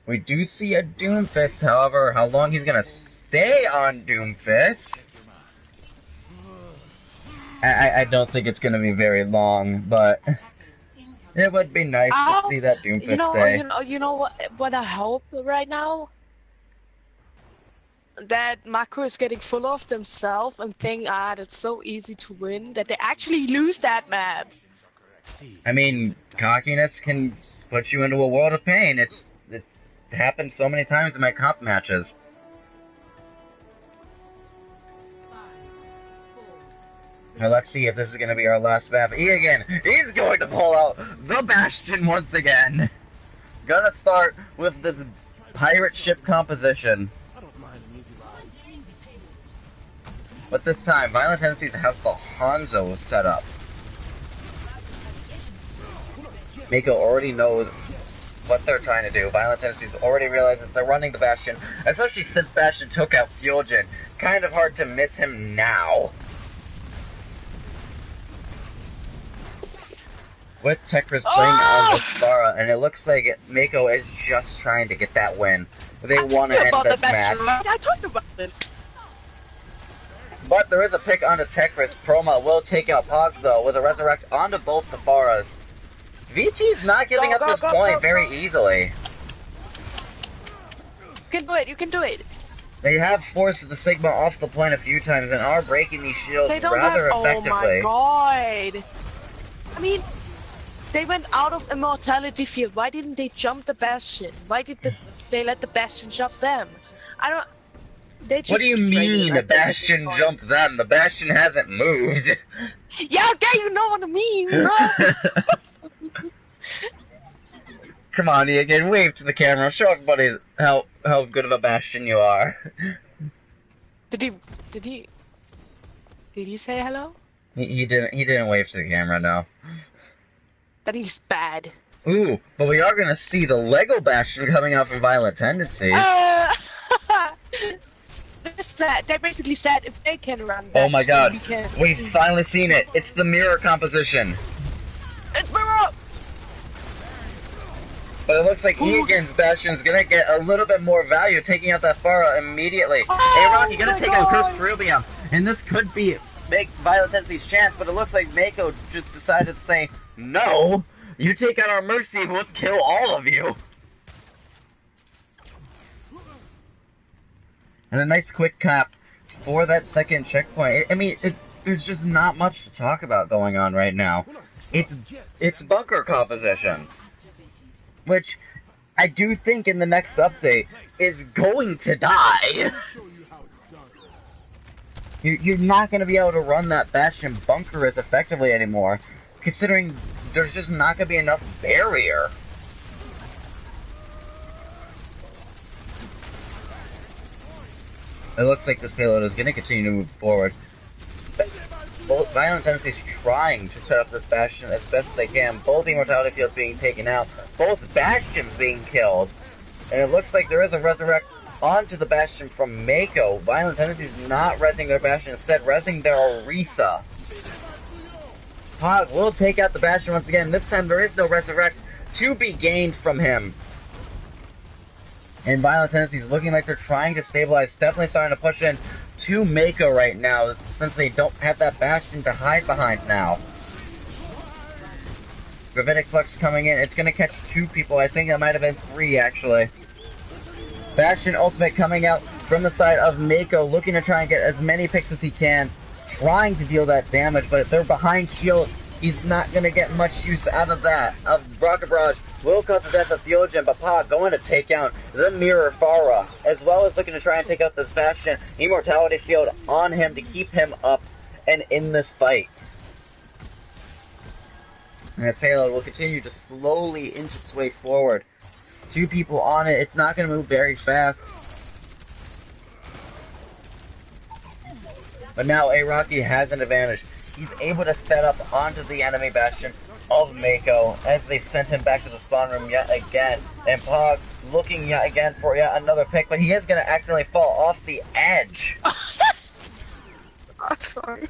We do see a Doomfist, however, how long he's gonna stay on Doomfist, I don't think it's gonna be very long, but it would be nice to see that Doomfist stay. You know what I hope right now? That Mako is getting full of themselves and think, it's so easy to win, that they actually lose that map. I mean, cockiness can put you into a world of pain. It's happened so many times in my comp matches. Now let's see if this is going to be our last map. He's going to pull out the Bastion once again. Gonna start with this pirate ship composition. But this time, Violent Tendencies has the Hanzo set up. Mako already knows what they're trying to do. Violent Tendencies already realizes they're running the Bastion, especially since Bastion took out Fuelgen. Kind of hard to miss him now. With Tekris playing on the Spara, and it looks like Mako is just trying to get that win. They want to end this match. Right? I talked about it. But there is a pick onto Tekris. Proma will take out Pogs though, with a resurrect onto both the Pharas. VT's not giving up this point very easily. You can do it, you can do it. They have forced the Sigma off the point a few times and are breaking these shields rather effectively. Oh my god. I mean, they went out of Immortality Field. Why didn't they jump the Bastion? Why did they let the Bastion jump them? I don't... They just what do you mean the Bastion jumped them? The Bastion hasn't moved. Yeah, okay, you know what I mean, bro. Come on, Ian, wave to the camera. Show everybody how good of a Bastion you are. Did he say hello? He didn't wave to the camera, no. Then he's bad. Ooh, but we are gonna see the Lego Bastion coming out from Violent Tendencies. They basically said if they can run oh my god, we can. We've finally seen it. It's the mirror composition. It's mirror! But it looks like Egan's Bastion's gonna get a little bit more value, taking out that Pharah immediately. Hey Ron, you're gonna take out Curse Peruvium, and this could make Violent Tendencies' chance, but it looks like Mako just decided to say, no, you take out our Mercy, we'll kill all of you. And a nice quick cap for that second checkpoint. I mean, there's just not much to talk about going on right now. It's bunker compositions, which I do think in the next update is going to die. You're not going to be able to run that Bastion bunker as effectively anymore, considering there's just not going to be enough barrier. It looks like this payload is going to continue to move forward. Both Violent Tendencies trying to set up this Bastion as best as they can. Both Immortality Fields being taken out. Both Bastions being killed. And it looks like there is a Resurrect onto the Bastion from Mako. Violent Tendencies not rezzing their Bastion, instead rezzing their Orisa. Hog will take out the Bastion once again. This time there is no Resurrect to be gained from him. And Violent Tendencies looking like they're trying to stabilize. Definitely starting to push in to Mako right now, since they don't have that Bastion to hide behind now. Gravitic Flux coming in. It's going to catch 2 people. I think that might have been 3, actually. Bastion Ultimate coming out from the side of Mako, looking to try and get as many picks as he can. Trying to deal that damage, but if they're behind shield, he's not going to get much use out of that. Rocket Barrage will cause the death of Theogen, but Pa going to take out the Mirror Farah, as well as looking to try and take out this Bastion. Immortality Field on him to keep him up and in this fight. And this payload will continue to slowly inch its way forward. 2 people on it. It's not going to move very fast. But now Rocky has an advantage. He's able to set up onto the enemy Bastion of Mako as they sent him back to the spawn room yet again. And Pog looking yet again for yet another pick, but he is going to accidentally fall off the edge. I'm sorry.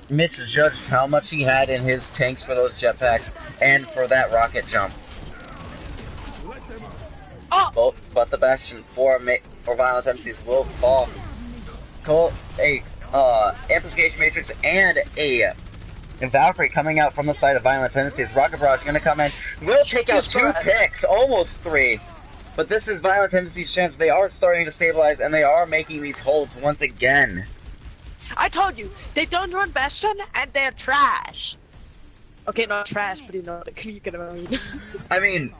Mitch judged how much he had in his tanks for those jetpacks and for that rocket jump. Oh! But the Bastion for Violent Tendencies will fall. Amplification Matrix and a Valkyrie coming out from the side of Violent Tendencies. Rocket Barrage going to come in. Will take out 2 picks, almost 3. But this is Violent Tendencies' chance. They are starting to stabilize, and they are making these holds once again. I told you, they don't run Bastion, and they're trash. Okay, not trash, but you know what I mean. I mean,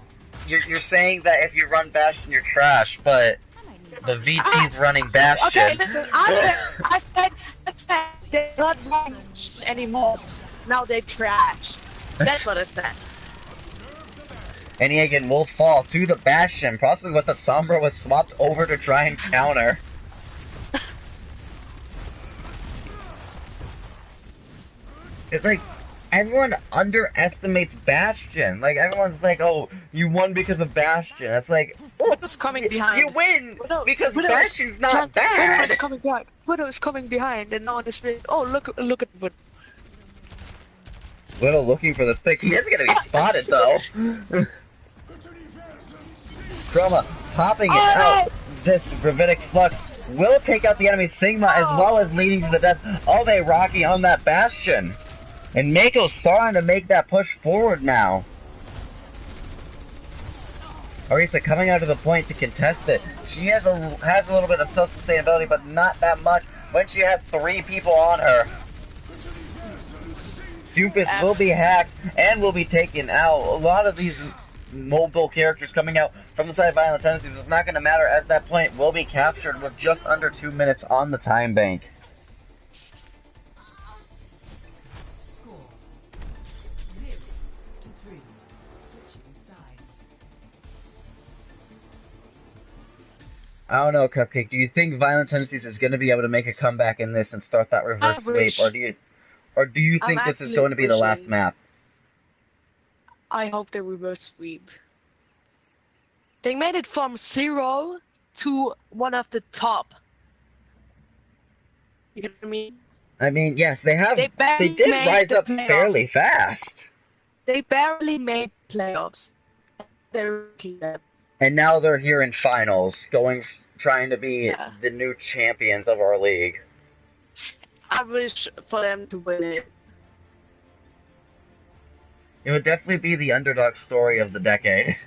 you're saying that if you run Bastion, you're trash, but the VT's running Bastion. Okay, listen, I said they're not running anymore. Now they're trash. That's what I said. And he again will fall to the Bastion, possibly with the Sombra was swapped over to try and counter. It's like, everyone underestimates Bastion. Like, everyone's like, oh, you won because of Bastion. It's like, oh, Widow's coming behind. You win because Bastion's not bad. Widow is coming back. Widow is coming behind, and no one is really. Oh, look at Widow. Widow looking for this pick. He isn't gonna be spotted though. Chroma popping it out. This Gravitic Flux will take out the enemy Sigma as well as leading to the death of a Rocky on that Bastion. And Mako's starting to make that push forward now. Orisa coming out to the point to contest it. She has a little bit of self-sustainability, but not that much when she has 3 people on her. Doofus will be hacked and will be taken out. A lot of these mobile characters coming out from the side of Violent Tendencies is not going to matter, as that point will be captured with just under 2 minutes on the time bank. I don't know, Cupcake. Do you think Violent Tendencies is going to be able to make a comeback in this and start that reverse sweep, or do you think this is going to be the last map? I hope they reverse sweep. They made it from 0 to one of the top. You know what I mean? I mean, yes, they have. They did rise up fairly fast. They barely made playoffs. They're rookie. And now they're here in finals, trying to be the new champions of our league. I wish for them to win it. It would definitely be the underdog story of the decade.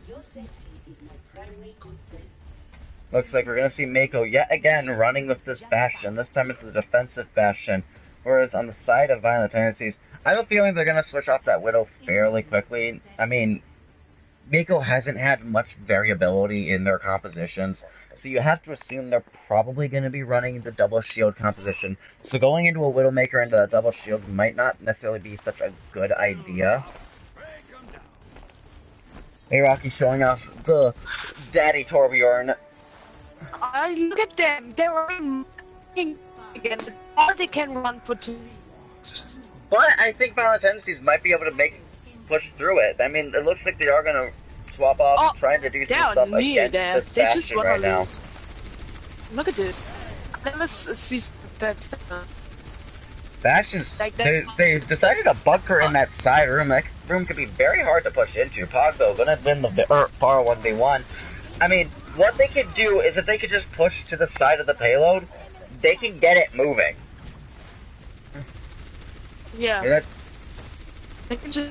Your safety is my primary concern. Looks like we're going to see Mako yet again running with this Bastion. This time it's the defensive Bastion. Whereas on the side of Violent Tendencies, I have a feeling they're going to switch off that Widow fairly quickly. I mean, Mako hasn't had much variability in their compositions, so you have to assume they're probably going to be running the double shield composition. So going into a Widowmaker into a double shield might not necessarily be such a good idea. Rocky showing off the Daddy Torbjorn I look at them. They're running again. All they can run for 2. But I think Violent Tendencies might be able to push through it. I mean, it looks like they are gonna swap off, trying to do some stuff against this They just Bastion wanna right now. lose. Look at this. I never see that. Bastion's, Like that- they decided to bunker in that side room. That room could be very hard to push into. Pog, though, gonna win the par 1v1. I mean, what they could do is if they could just push to the side of the payload, they can get it moving. Yeah. And They can just.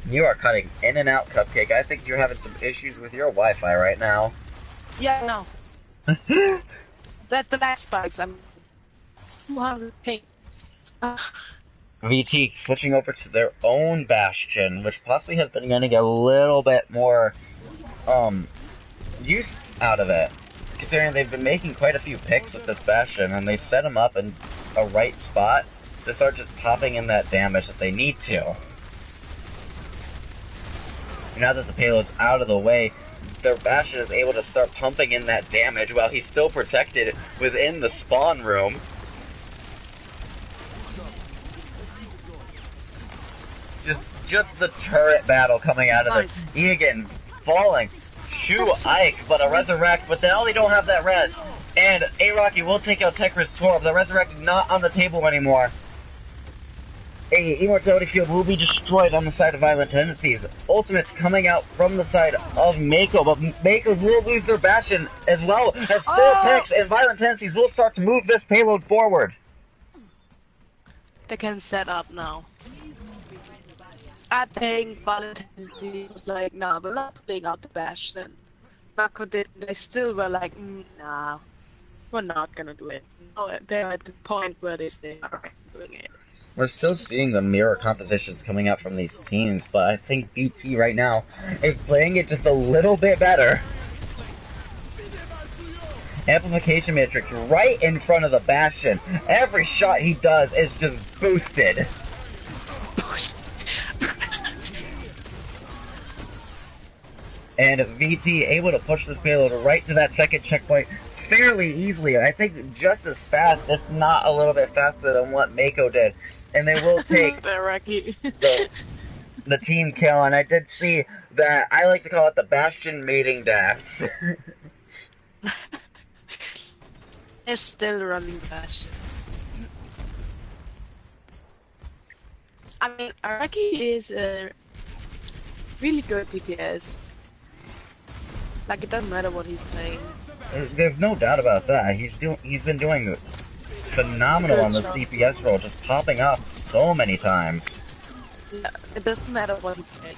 you are cutting in and out, Cupcake. I think you're having some issues with your Wi-Fi right now. Yeah, no. That's the last spikes. I'm. Hey. VT switching over to their own Bastion, which possibly has been getting a little bit more use out of it, considering they've been making quite a few picks with this Bastion, and they set them up in a right spot to start just popping in that damage that they need to. Now that the payload's out of the way, their Bastion is able to start pumping in that damage while he's still protected within the spawn room. Just the turret battle coming out of Nice. this. Egan falling to Ike, but a resurrect, but now they don't have that res. And A-Rocky will take out Tekra's Torb. The resurrect is not on the table anymore. A Immortality Field will be destroyed on the side of Violent Tendencies. Ultimate's coming out from the side of Mako, but Makos will lose their Bastion as well as 4 picks, and Violent Tendencies will start to move this payload forward. They can set up now. I think Valentine's was like, nah, we're not putting out the Bastion. Mako did, they still were like, nah, we're not gonna do it. No, they're at the point where they say, alright, doing it. We're still seeing the mirror compositions coming out from these teams, but I think BT right now is playing it just a little bit better. Amplification Matrix right in front of the Bastion. Every shot he does is just boosted. And VT able to push this payload right to that second checkpoint fairly easily. I think just as fast, if not a little bit faster than what Mako did. And they will take the team kill. And I did see that, I like to call it the Bastion mating dance. They're still running Bastion. I mean, Araki is a really good DPS. Like, it doesn't matter what he's playing. There's no doubt about that. He's been doing phenomenal on this DPS role, just popping up so many times. Yeah, it doesn't matter what he played.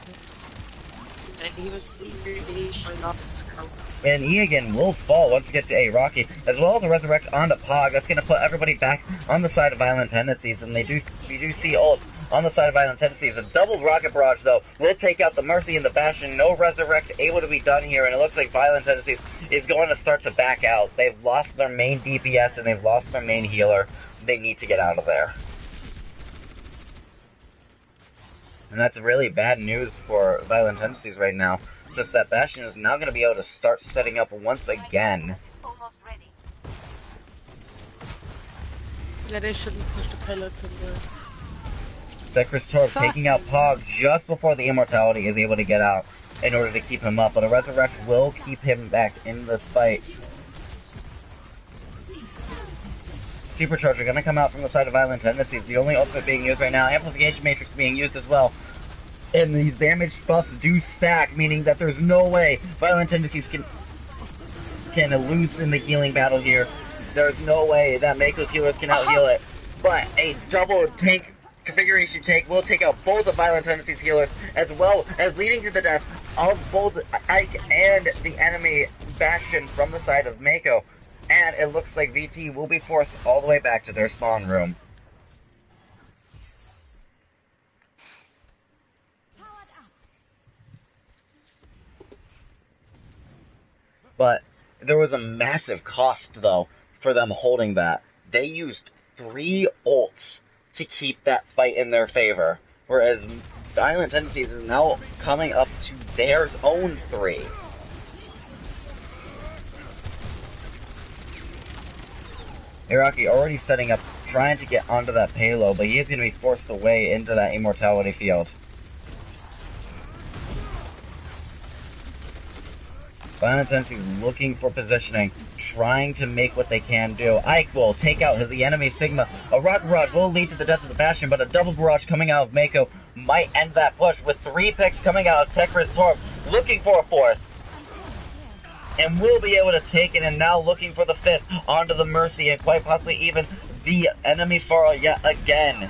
And he was really showing off his skills. And Egan will fall once it gets to A-Rocky, as well as a resurrect onto Pog. That's going to put everybody back on the side of Violent Tendencies, and we do see ults on the side of Violent Tendencies. A double Rocket Barrage, though, will take out the Mercy and the Bastion. No resurrect able to be done here, and it looks like Violent Tendencies is going to start to back out. They've lost their main DPS, and they've lost their main healer. They need to get out of there. And that's really bad news for Violent Tendencies right now. It's just that Bastion is now going to be able to start setting up once again. Almost ready. Yeah, they shouldn't push the payload to the... Tekra's Torb taking out Pog just before the Immortality is able to get out in order to keep him up, but a Resurrect will keep him back in this fight. Supercharger gonna come out from the side of Violent Tendencies. The only ultimate being used right now. Amplification Matrix being used as well. And these damage buffs do stack, meaning that there's no way Violent Tendencies can lose in the healing battle here. There's no way that Mako's healers can out-heal it. But a double tank configuration tank will take out both of Violent Tendencies healers, as well as leading to the death of both Ike and the enemy Bastion from the side of Mako. And it looks like VT will be forced all the way back to their spawn room. But there was a massive cost, though, for them holding that. They used 3 ults to keep that fight in their favor, whereas Violent Tendencies is now coming up to their own 3. Iraqi already setting up, trying to get onto that payload, but he is going to be forced away into that immortality field. Violent Tendencies looking for positioning, trying to make what they can do. Ike will take out the enemy Sigma. A rocket barrage will lead to the death of the Bastion, but a double barrage coming out of Mako might end that push, with 3 picks coming out of Tekris Torb, looking for a 4th. And will be able to take it, and now looking for the 5th onto the Mercy, and quite possibly even the enemy Farrell yet again.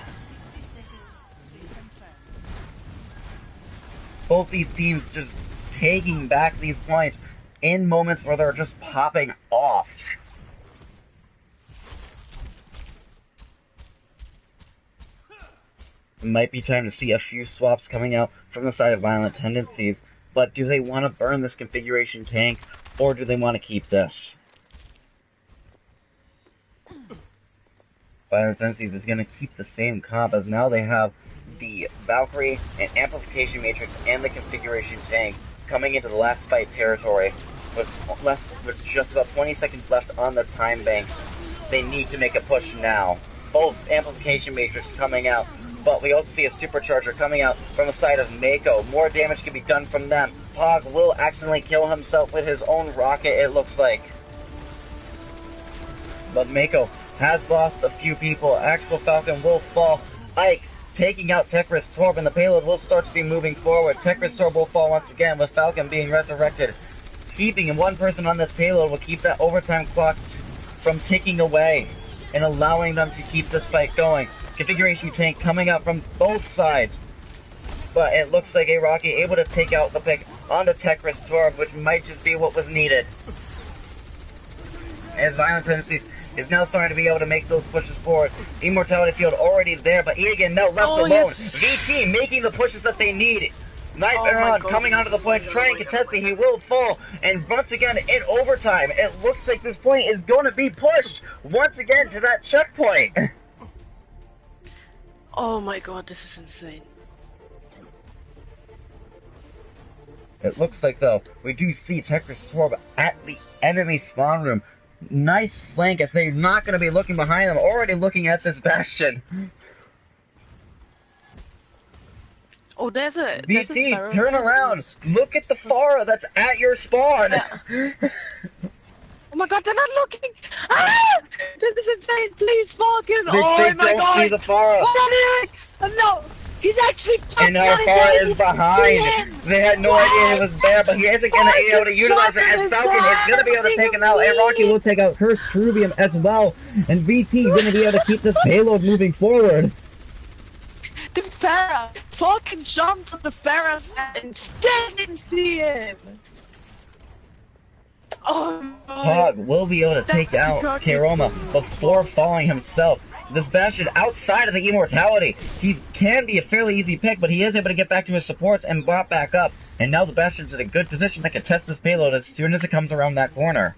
Both these teams just taking back these points in moments where they're just popping off. It might be time to see a few swaps coming out from the side of Violent Tendencies, but do they want to burn this configuration tank, or do they want to keep this? Violent Tendencies is going to keep the same comp, as now they have the Valkyrie and Amplification Matrix and the configuration tank coming into the last fight territory. With just about 20 seconds left on the time bank, they need to make a push now. Both Amplification Matrix coming out, but we also see a Supercharger coming out from the side of Mako. More damage can be done from them. Pog will accidentally kill himself with his own rocket, it looks like. But Mako has lost a few people. Actual Falcon will fall. Ike taking out Tekris Torb, and the payload will start to be moving forward. Tekris Torb will fall once again, with Falcon being resurrected. Keeping one person on this payload will keep that overtime clock from ticking away and allowing them to keep this fight going. Configuration tank coming out from both sides, but it looks like Rocky able to take out the pick onto Tekris Torb, which might just be what was needed. As Violent Tendencies is now starting to be able to make those pushes forward. Immortality field already there, but Egan now left alone. Yes. VT making the pushes that they need. Knife Aaron coming onto the point to try and contest it. He will fall, and once again in overtime, it looks like this point is going to be pushed once again to that checkpoint. Oh my god, this is insane. It looks like, though, we do see Tekris Torb at the enemy spawn room. Nice flank, as they're not going to be looking behind them, already looking at this Bastion. Oh, there's a VT, turn around! Look at the Pharah that's at your spawn! Yeah. Oh my god, they're not looking! Ah! This is insane! Please, Falcon! They oh my don't god! see the Pharah! No! He's actually and now Pharah is behind! They had no idea he was there, but he isn't going to be able to utilize it, and Falcon is going to be able to take him out, and Rocky will take out Cursed Cherubium as well, and VT is going to be able to keep this payload moving forward. The Pharah! Falcon jumped on the Pharah's head and still didn't see him! Oh Pog will be able to take out Keroma before falling himself. This Bastion outside of the immortality. He can be a fairly easy pick, but he is able to get back to his supports and brought back up. And now the Bastion's in a good position that can test this payload as soon as it comes around that corner.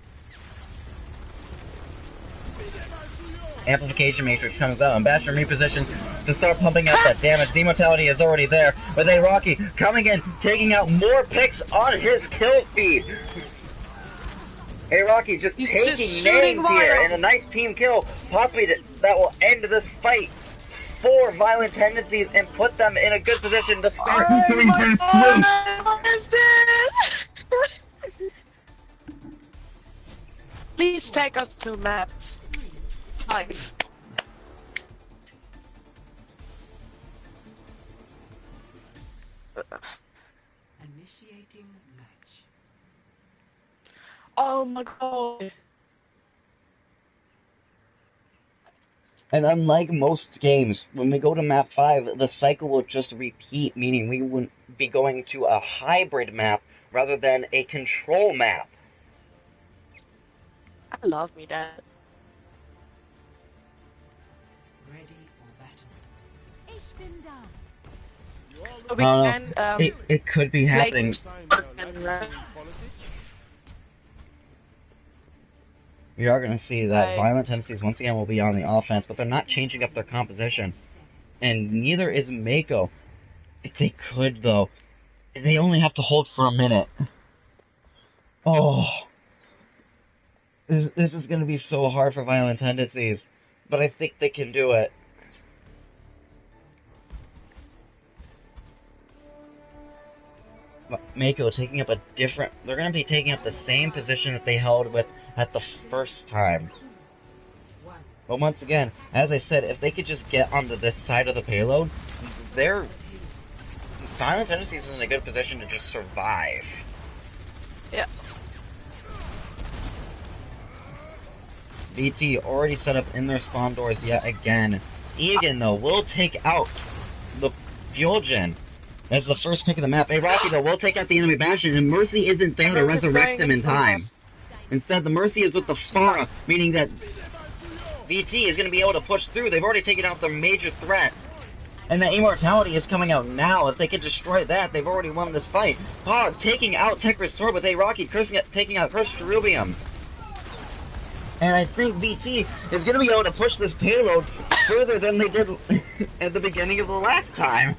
Amplification Matrix comes out, and Bastion repositions to start pumping out that damage. The immortality is already there, with Rocky coming in, taking out more picks on his kill feed. Rocky just taking names here, and a nice team kill, possibly that will end this fight for Violent Tendencies and put them in a good position to start doing their swing. What is this? Please take us to maps. 5. Initiating match. Oh my god. And unlike most games, when we go to map 5, the cycle will just repeat, meaning we wouldn't be going to a hybrid map rather than a control map. I love me that. Ready for battle. Ich bin da. So we can, it could be happening. We are going to see that Violent Tendencies once again will be on the offense, but they're not changing up their composition. And neither is Mako. If they could, though, they only have to hold for a minute. Oh. This is gonna be so hard for Violent Tendencies, but I think they can do it. Mako taking up a different... They're gonna be taking up the same position that they held with at the first time. But once again, as I said, if they could just get onto this side of the payload, they're... Violent Tendencies is in a good position to just survive. Yeah. BT already set up in their spawn doors yet again. Egan, though, will take out the Fuelgen as the first pick of the map. Hey, Rocky, though, will take out the enemy Bastion, and Mercy isn't there to resurrect him in time. Instead, the Mercy is with the Pharah, meaning that BT is going to be able to push through. They've already taken out their major threat. And that Immortality is coming out now. If they can destroy that, they've already won this fight. Hog taking out Tech Restore with a Rocky, taking out Curse Cherubium. And I think BT is going to be able to push this payload further than they did at the beginning of the last time.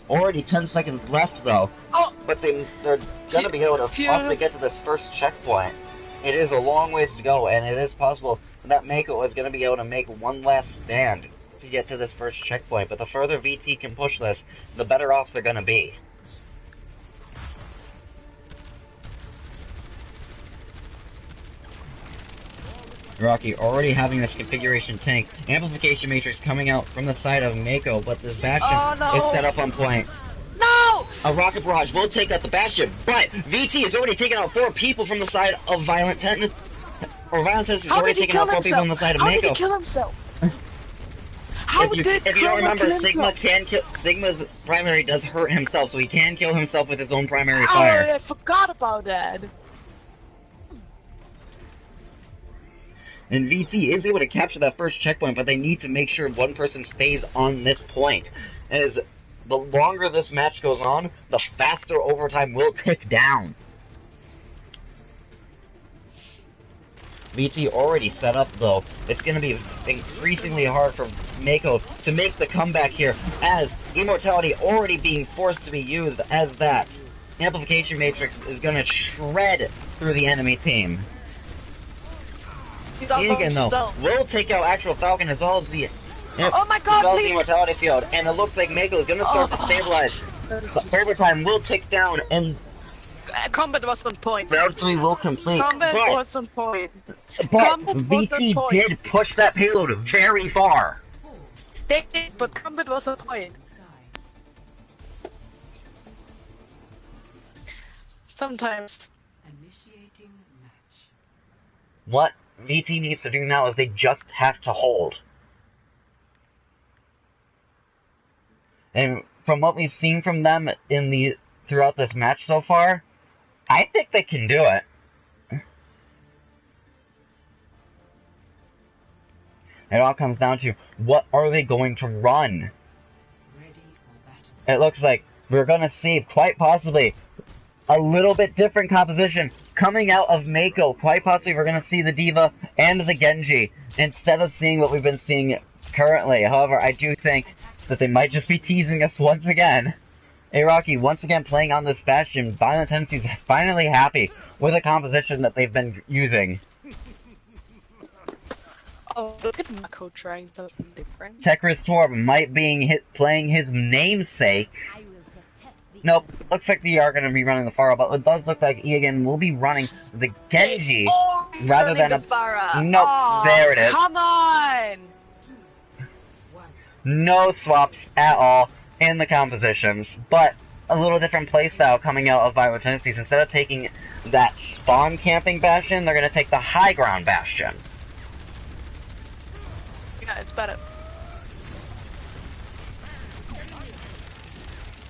Already 10 seconds left, though. Oh! But they're going to be able to possibly get to this first checkpoint. It is a long ways to go, and it is possible that Mako is going to be able to make one last stand to get to this first checkpoint. But the further VT can push this, the better off they're going to be. Rocky already having this configuration tank. Amplification Matrix coming out from the side of Mako, but this Bastion is set up on point. No! A Rocket Barrage will take out the Bastion, but VT has already taken out 4 people from the side of Violent Tendencies. Or Violent Tendencies has already taken out 4 people on the side of Mako. How did he kill himself? How did if you don't remember, kill himself? Sigma's primary does hurt himself, so he can kill himself with his own primary Oh, fire. I forgot about that. And VT is able to capture that first checkpoint, but they need to make sure one person stays on this point. As the longer this match goes on, the faster overtime will tick down. VT already set up, though. It's going to be increasingly hard for Mako to make the comeback here, as Immortality already being forced to be used as that. Amplification Matrix is going to shred through the enemy team. Egan, though, will take out actual Falcon as well as the oh my god, please! Immortality field, and it looks like Mako is going to start to stabilize. The overtime will tick down, and combat was on point. Round 3 will complete. Combat was on point. But VT did push that payload very far. They did, but combat was on point. Sometimes. Initiating match. What VT needs to do now is they just have to hold. And from what we've seen from them throughout this match so far, I think they can do it. It all comes down to, what are they going to run? It looks like we're going to see, quite possibly, a little bit different composition coming out of Mako. Quite possibly we're going to see the D.Va and the Genji, instead of seeing what we've been seeing currently. However, I do think that they might just be teasing us once again. Hey Rocky, once again playing on this Bastion, Violent Tendencies are finally happy with a composition that they've been using. Oh, look at Mako trying something different. Tech Restore might be playing his namesake. Nope, looks like they are going to be running the Pharah, but it does look like Egan will be running the Genji rather than the Pharah. Nope, oh, there it is. Come on! No swaps at all in the compositions, but a little different playstyle coming out of Violent Tendencies. Instead of taking that spawn camping Bastion, they're going to take the high ground Bastion. Yeah, it's better.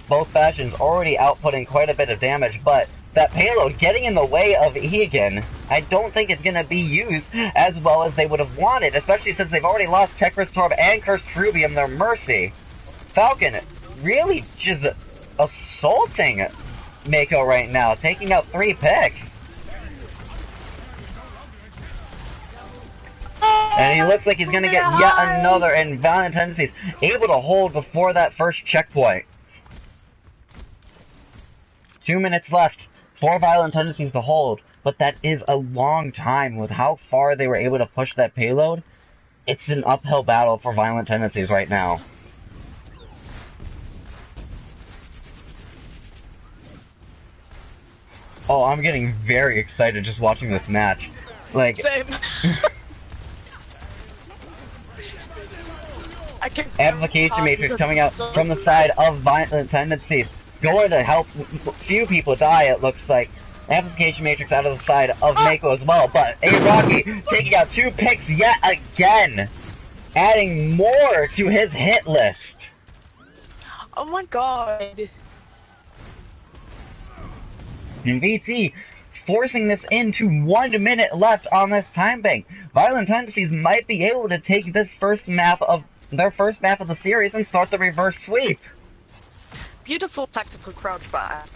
Both Bastions already outputting quite a bit of damage, but that payload getting in the way of Egan, I don't think it's going to be used as well as they would have wanted, especially since they've already lost Tech Restore and Cursed Rubium, their Mercy. Falcon really just assaulting Mako right now, taking out 3 picks. And he looks like he's going to get yet another, and Violent Tendencies able to hold before that first checkpoint. 2 minutes left. for Violent Tendencies to hold, but that is a long time with how far they were able to push that payload. It's an uphill battle for Violent Tendencies right now. Oh, I'm getting very excited just watching this match. Like, Same. I can Amplification Matrix coming out from the side of Violent Tendencies. Going to help few people die, it looks like. Amplification Matrix out of the side of Mako as well, but Rocky taking out 2 picks yet again, adding more to his hit list. Oh my god. And VT forcing this into 1 minute left on this time bank. Violent Tendencies might be able to take this first map of their first map of the series and start the reverse sweep. Beautiful tactical crouch back.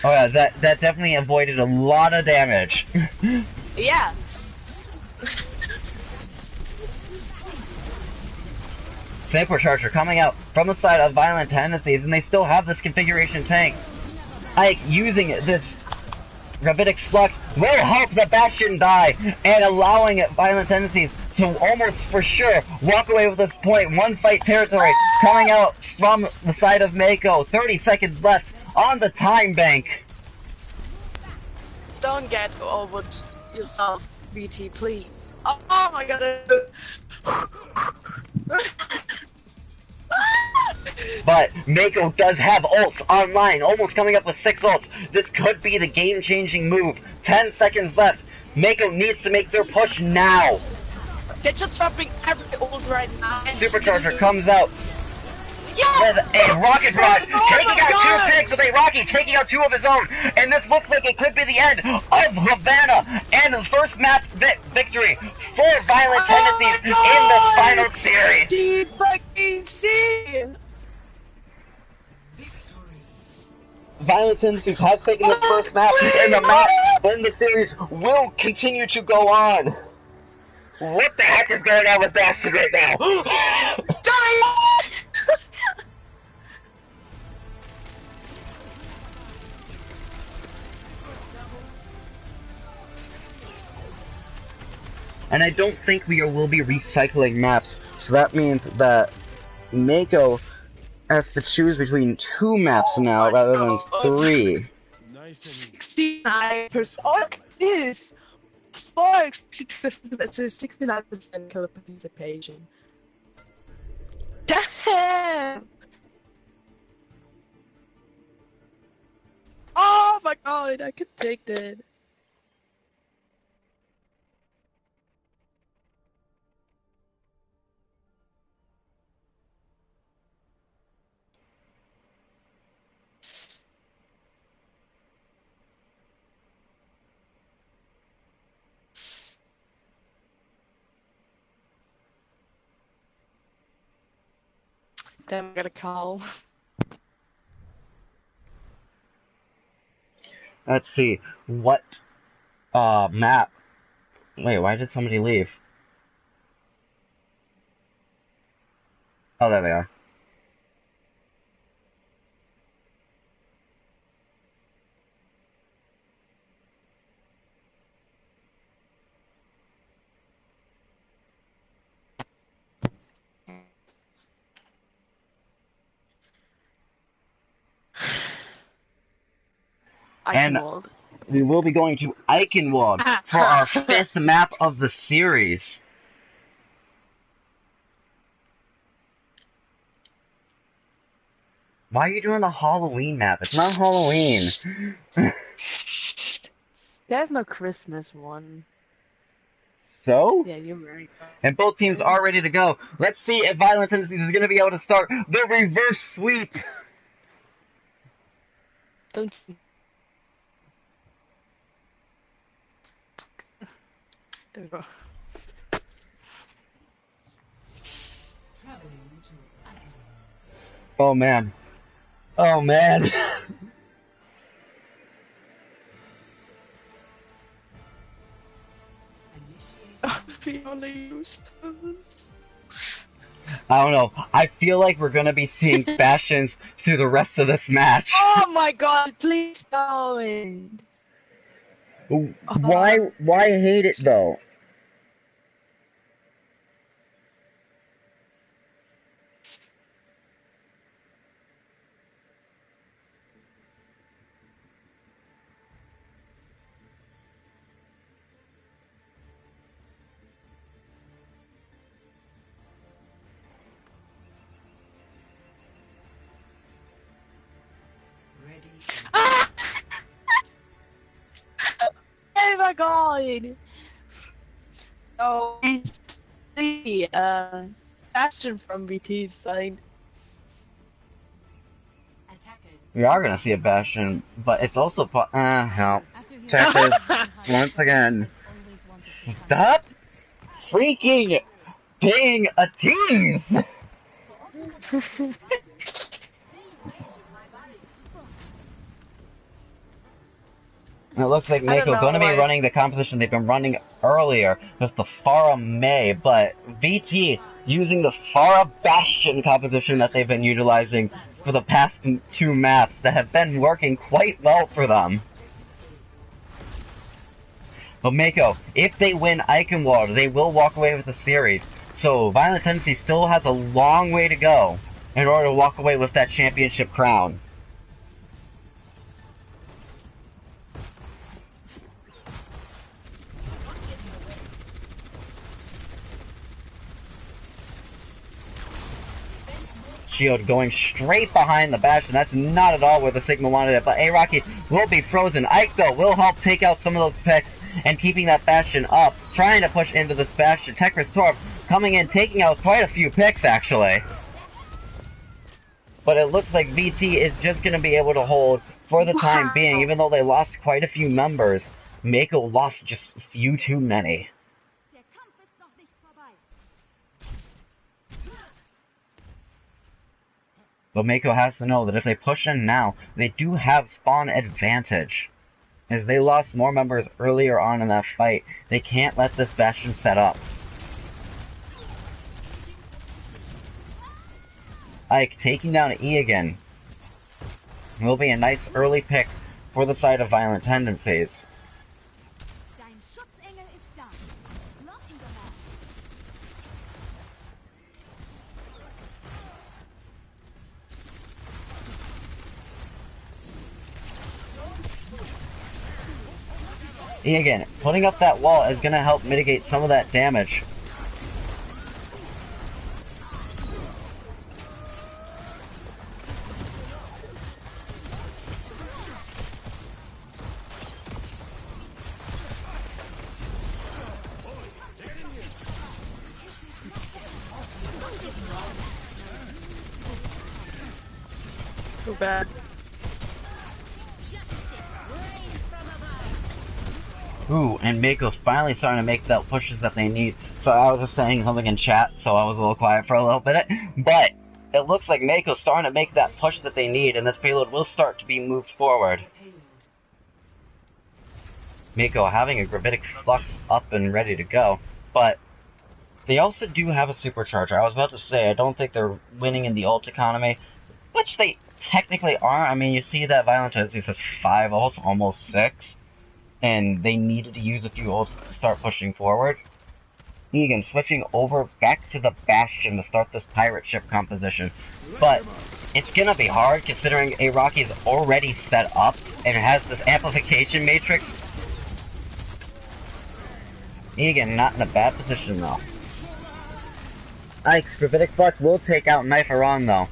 Oh yeah, that definitely avoided a lot of damage. Yeah. Supercharger coming out from the side of Violent Tendencies, and they still have this configuration tank. Ike using this Rabbinic Flux will help the Bastion die, and allowing Violent Tendencies to almost for sure walk away with this point. 1 fight territory coming out from the side of Mako. 30 seconds left on the time bank. Don't get over yourselves, VT, please. Oh my god. But Mako does have ults online, almost coming up with 6 ults. This could be the game-changing move. 10 seconds left. Mako needs to make their push now. They're just dropping every ult right now. Supercharger comes out Yeah! with a Rocket Rush, taking my out God! 2 picks with a Rocky, taking out 2 of his own. And this looks like it could be the end of Havana and the first map victory for Violent Tendencies in the final series. Dude, fucking shit! Violent Tendencies has taken this first map, and the map in the series will continue to go on. What the heck is going on with Bastion right now? And I don't think we will be recycling maps, so that means that Mako has to choose between 2 maps now rather than 3. 69%. Look at this! 69% killer participation. Damn! Oh my god, I could take that. Damn, I got a call. Let's see, what, map? Wait, why did somebody leave? Oh, there they are. Eichenwald. We will be going to Eichenwald for our 5th map of the series. Why are you doing the Halloween map? It's not Halloween. There's no Christmas one. So? Yeah, you're right. And both teams are ready to go. Let's see if Violent Tendencies is going to be able to start the reverse sweep. Don't you? There we go. Oh man. Oh man. Fiona Eustace. I don't know. I feel like we're gonna be seeing Bastion's through the rest of this match. Oh my god, please don't. Why hate it though? Ah! Oh my god. So it's the Bastion from BT's side. We are gonna see a Bastion, but it's also help. Checkers, once again. Stop freaking being a tease! It looks like Mako going to be running the composition they've been running earlier with the Pharah Mei, but VT using the Pharah Bastion composition that they've been utilizing for the past 2 maps that have been working quite well for them. But Mako, if they win Eichenwald, they will walk away with the series. So Violent Tendency still has a long way to go in order to walk away with that championship crown. Shield going straight behind the Bastion. That's not at all where the Sigma wanted it, but A-Rocky will be frozen. Ike, though, will help take out some of those picks and keeping that Bastion up, trying to push into this Bastion. Tekris Torp coming in, taking out quite a few picks, actually. But it looks like VT is just going to be able to hold for the time being, even though they lost quite a few members. Mako lost just a few too many. But Mako has to know that if they push in now, they do have spawn advantage. As they lost more members earlier on in that fight, they can't let this Bastion set up. Ike taking down E again. Will be a nice early pick for the side of Violent Tendencies. E again, putting up that wall is going to help mitigate some of that damage. Too bad. Ooh, and Mako's finally starting to make the pushes that they need. So I was just saying something in chat, so I was a little quiet for a little bit. But it looks like Mako's starting to make that push that they need, and this payload will start to be moved forward. Mako having a Gravitic Flux up and ready to go, but they also do have a supercharger. I was about to say, I don't think they're winning in the ult economy, which they technically are. I mean, you see that Violent Tendencies has 5 ults, almost 6. And they needed to use a few ults to start pushing forward. Egan switching over back to the Bastion to start this pirate ship composition. But it's gonna be hard considering A-Rocky is already set up and has this amplification matrix. Egan not in a bad position though. Ike's Gravitic Flux will take out Knife-Aron though.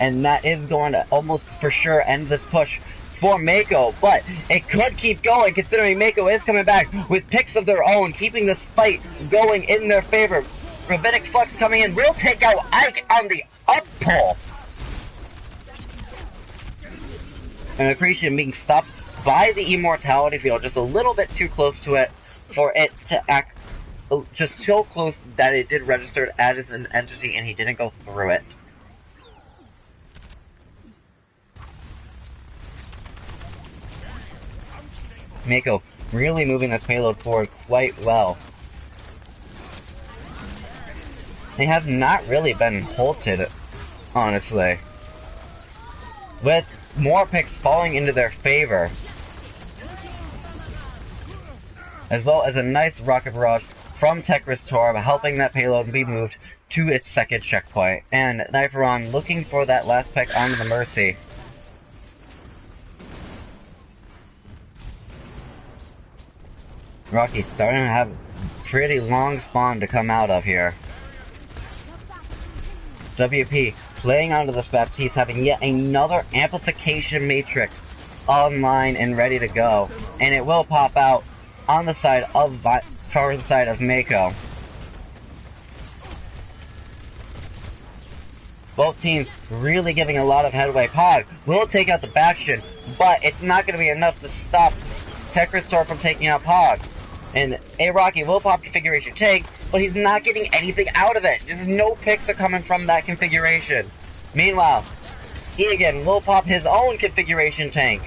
And that is going to almost for sure end this push for Mako, but it could keep going considering Mako is coming back with picks of their own, keeping this fight going in their favor. Gravitic Flux coming in will take out Ike on the up pull. And Accretion being stopped by the Immortality Field just a little bit too close to it for it to act just so close that it did register as an entity and he didn't go through it. Mako really moving this payload forward quite well. They have not really been halted, honestly. with more picks falling into their favor. As well as a nice rocket barrage from Tekris Torb, helping that payload be moved to its second checkpoint. And Kniferon looking for that last pick onto the Mercy. Rocky's starting to have a pretty long spawn to come out of here. WP playing onto this Baptiste, having yet another amplification matrix online and ready to go. And it will pop out on the side of far side of Mako. Both teams really giving a lot of headway. Pog will take out the Bastion, but it's not going to be enough to stop Tekris Torb from taking out Pog. And A Rocky will pop configuration tank, but he's not getting anything out of it. Just no picks are coming from that configuration. Meanwhile, Egan will pop his own configuration tank.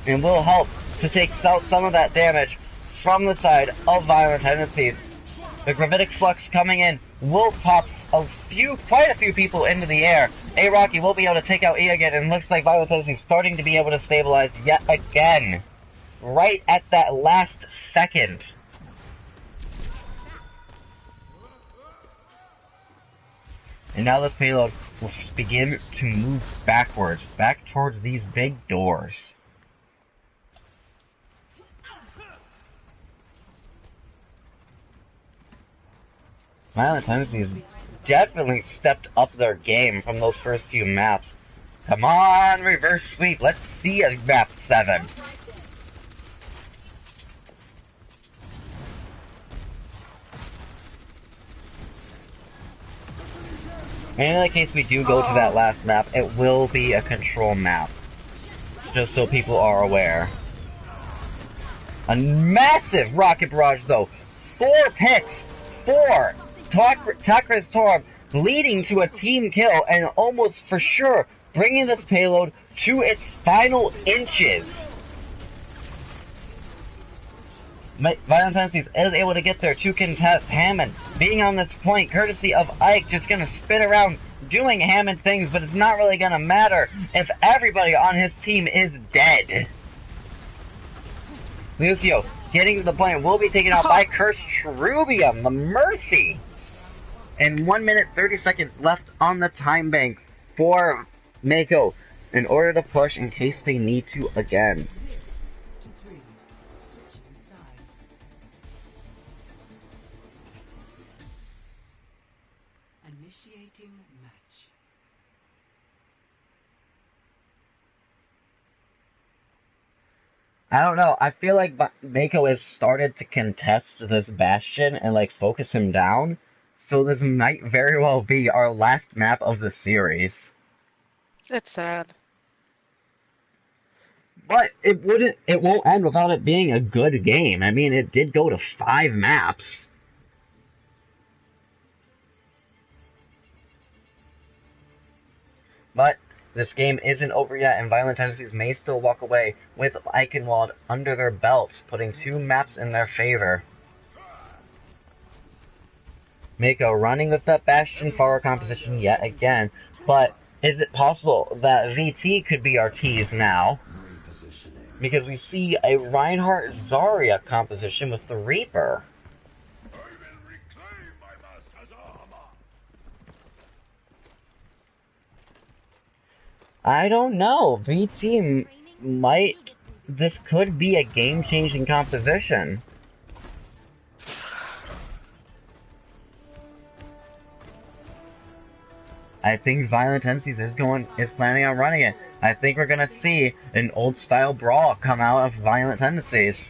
And will help to take out some of that damage from the side of Violent Tendencies. The Gravitic Flux coming in will pop quite a few people into the air. A Rocky will be able to take out Egan, and looks like Violent Tendencies starting to be able to stabilize yet again. Right at that last second. And now this payload will begin to move backwards, back towards these big doors. Violent Tendencies definitely stepped up their game from those first few maps. Come on, reverse sweep, let's see a map 7. And in the case we do go to that last map, it will be a control map. Just so people are aware. A massive rocket barrage though. 4 picks. 4. Tekris Torb leading to a team kill and almost for sure bringing this payload to its final inches. Violent Tendencies is able to get there to contest. Hammond being on this point, courtesy of Ike, just gonna spin around doing Hammond things, but it's not really gonna matter if everybody on his team is dead. Lucio getting to the point will be taken out by Cursed Trubium, the Mercy. And 1 minute 30 seconds left on the time bank for Mako in order to push in case they need to again. Initiating match. I don't know. I feel like Mako has started to contest this Bastion and like focus him down. So this might very well be our last map of the series. It's sad. But it won't end without it being a good game. I mean, it did go to 5 maps. But this game isn't over yet, and Violent Tendencies may still walk away with Eichenwald under their belt, putting 2 maps in their favor. Mako running with that Bastion forward composition yet again, but is it possible that VT could be our tease now? Because we see a Reinhardt Zarya composition with the Reaper. I don't know. VT might... This could be a game-changing composition. I think Violent Tendencies is planning on running it. I think we're gonna see an old-style brawl come out of Violent Tendencies.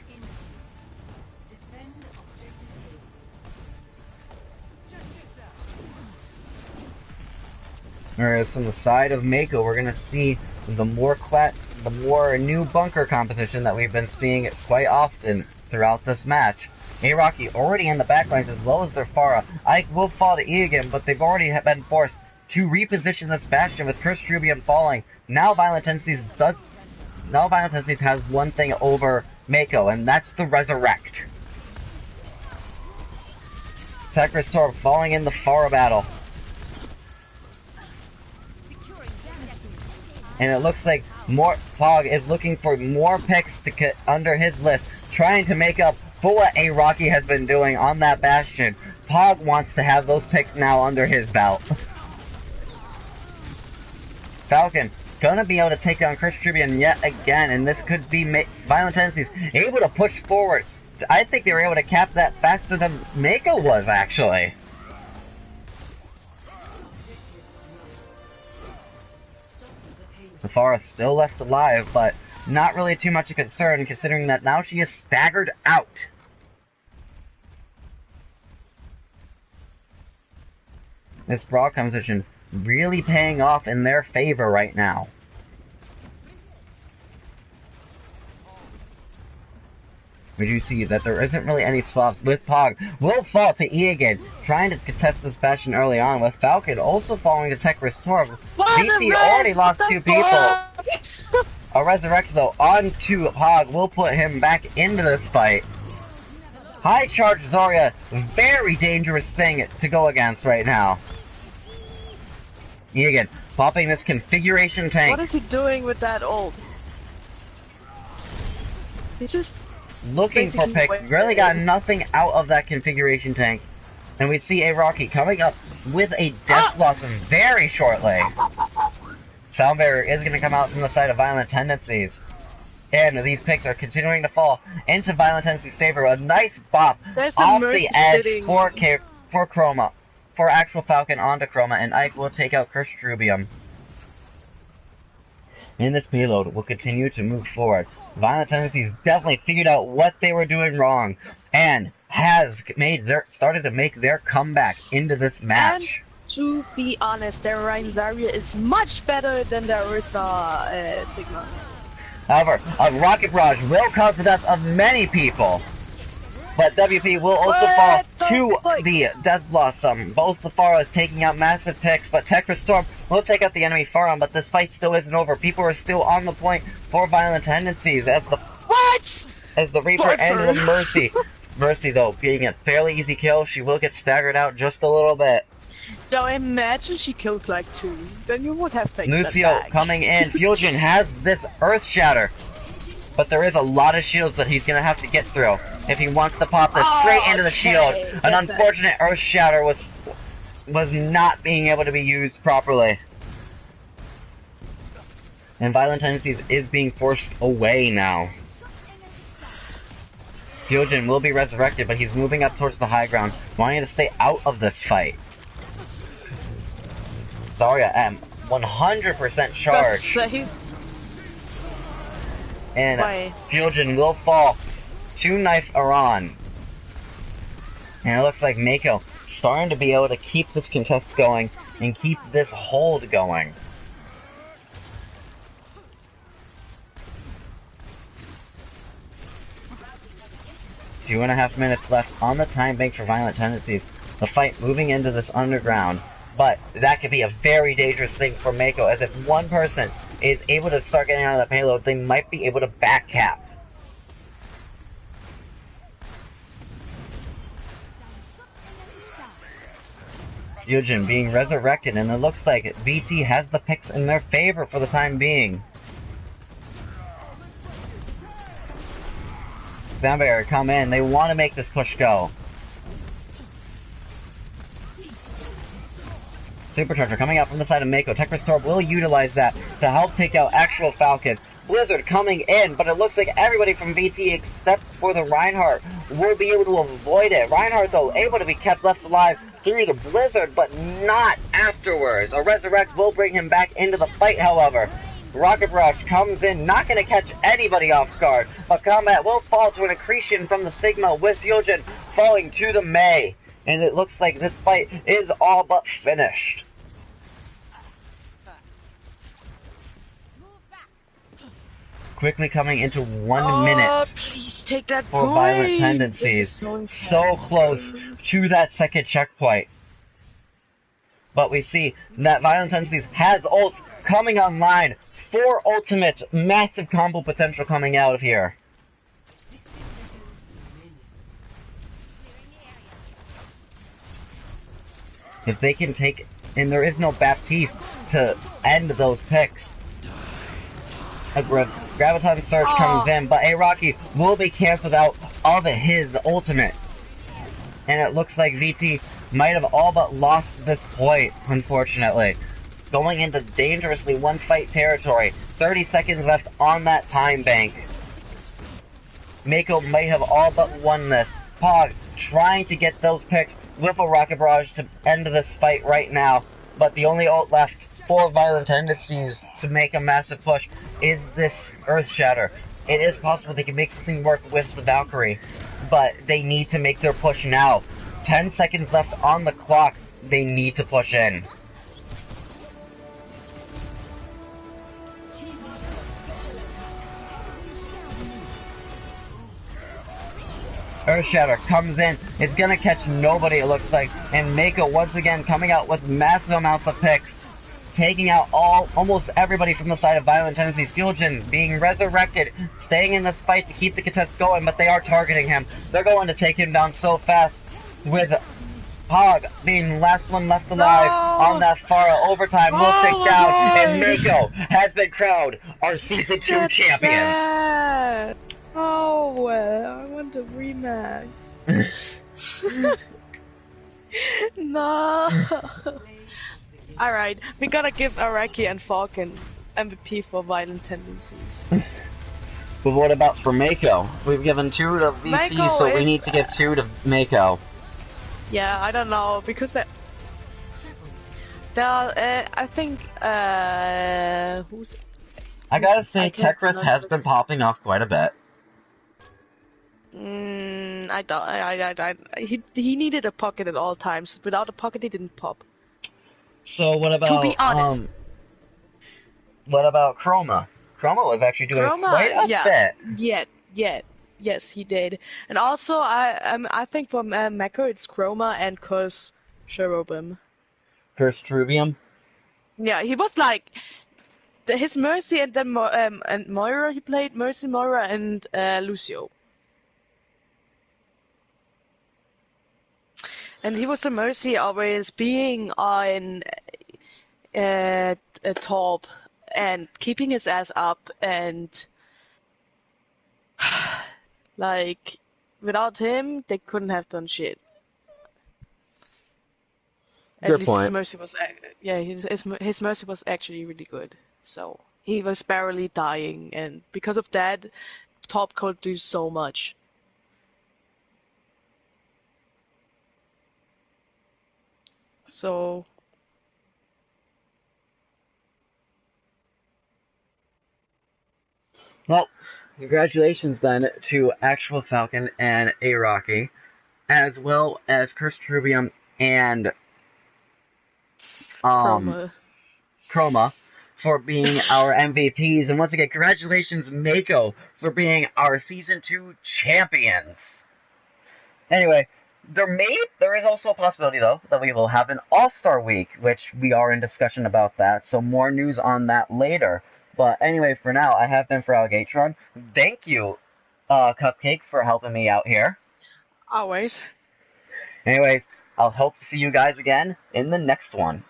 Whereas on the side of Mako, we're gonna see the more new bunker composition that we've been seeing quite often throughout this match. A-Rocky already in the backlines as well as their Pharah. Ike will fall to E again, but they've already been forced to reposition this Bastion with Cursed Trubium falling. Now Violent Tendencies has one thing over Mako, and that's the Resurrect. Tekris Torb falling in the Pharah battle. And it looks like Pog is looking for more picks to get under his list, trying to make up for what A Rocky has been doing on that Bastion. Pog wants to have those picks now under his belt. Falcon gonna be able to take down Chris Tribune yet again, and this could be Violent Tendencies able to push forward. I think they were able to cap that faster than Mako was, actually. Zafara still left alive, but not really too much of a concern, considering that now she is staggered out. This brawl competition really paying off in their favor right now. We do see that there isn't really any swaps with Pog. Will fall to E again, trying to contest this Bastion early on, with Falcon also falling to Tech Restore. VT already lost 2 people. A Resurrect though onto Pog will put him back into this fight. High charge Zarya, very dangerous thing to go against right now. E again, popping this configuration tank. What is he doing with that ult? He's just looking for picks, really got nothing out of that configuration tank. And we see A Rocky coming up with a death loss very shortly. Sound Barrier is going to come out from the side of Violent Tendencies. And these picks are continuing to fall into Violent Tendencies' favor. A nice bop off the edge for Chroma. For actual Falcon onto Chroma, and Ike will take out Chris Trubium. And this payload will continue to move forward. Violent Tendencies definitely figured out what they were doing wrong, and has started to make their comeback into this match. And to be honest, their Ryan Zarya is much better than their Ursa Sigma. However, a rocket barrage will cause the death of many people. But WP will also fall to the death blossom. Both the Pharos taking out massive picks, but Tech Restore will take out the enemy Pharon, but this fight still isn't over. People are still on the point for Violent Tendencies as the Reaper and the Mercy. Mercy though, being a fairly easy kill, she will get staggered out just a little bit. So imagine she killed like 2, then you would have taken Lucio that back. coming in. Fusion has this Earth Shatter. But there is a lot of shields that he's going to have to get through if he wants to pop this straight into the shield. An unfortunate Earth Shatter was not being able to be used properly. And Violent Tendencies is being forced away now. Fusion will be resurrected, but he's moving up towards the high ground, wanting to stay out of this fight. Zarya at 100% charge. And Fusion will fall to knife Iran. And it looks like Mako starting to be able to keep this contest going and keep this hold going. Two and a half minutes left on the time bank for Violent Tendencies. The fight moving into this underground. But that could be a very dangerous thing for Mako, as if one person is able to start getting out of the payload, they might be able to back cap. Fusion being resurrected, and it looks like VT has the picks in their favor for the time being. Sound Barrier come in, they want to make this push go. Supercharger coming out from the side of Mako. Tech Restore will utilize that to help take out actual Falcon. Blizzard coming in, but it looks like everybody from VT except for the Reinhardt will be able to avoid it. Reinhardt, though, able to be kept left alive through the Blizzard, but not afterwards. A Resurrect will bring him back into the fight, however. Rocket Rush comes in, not going to catch anybody off guard, but combat will fall to an accretion from the Sigma, with Fusion falling to the Mei. And it looks like this fight is all but finished. Quickly coming into 1 minute. Please take that for point. Violent Tendencies. So close to that second checkpoint. But we see that Violent Tendencies has ults coming online. 4 ultimates. Massive combo potential coming out of here. If they can take, and there is no Baptiste to end those picks. A Graviton Surge comes in, but a Rocky will be cancelled out of his ultimate. And it looks like VT might have all but lost this point, unfortunately. Going into dangerously one-fight territory. 30 seconds left on that time bank. Mako might have all but won this. Pog trying to get those picks with a Rocket Barrage to end this fight right now. But the only ult left for Violent Tendencies to make a massive push is this Earth Shatter. It is possible they can make something work with the Valkyrie, but they need to make their push now. 10 seconds left on the clock. They need to push in. Earth Shatter comes in. It's gonna catch nobody, it looks like. And Mako once again coming out with massive amounts of picks. Taking out almost everybody from the side of Violent Tendencies. Fusion being resurrected, staying in this fight to keep the contest going, but they are targeting him. They're going to take him down so fast, with Pog being last one left alive on that Pharah. Overtime will take down, and Mako has been crowned our Season 2 champion. Sad. Oh, I want a rematch. No. Alright, we gotta give Araki and Falcon MVP for Violent Tendencies. But what about for Mako? We've given 2 to VC, Mako so we need to give 2 to Mako. Yeah, I don't know, because I think, who's... I gotta say, I can't Tekris pronounce has it. been popping off quite a bit. He needed a pocket at all times. Without a pocket, he didn't pop. So what about, To be honest. what about Chroma? Chroma was actually doing quite a bit. Yes, he did. And also, I think for Mako, it's Chroma and Curse Cherubim. Curse Trubium? Yeah, he was like his Mercy and then and Moira. He played Mercy, Moira, and Lucio. And he was a Mercy always being on top and keeping his ass up, and like without him they couldn't have done shit. At least his Mercy was his Mercy was actually really good. So he was barely dying, and because of that, top could do so much. So Well, congratulations then to Actual Falcon and Araki, as well as Curse Trubium and Chroma for being our MVPs, and once again, congratulations Mako for being our Season 2 champions. Anyway, there is also a possibility, though, that we will have an All-Star Week, which we are in discussion about that, so more news on that later. But anyway, for now, I have been for Alligatron. Thank you, Cupcake, for helping me out here. always. Anyways, I'll hope to see you guys again in the next one.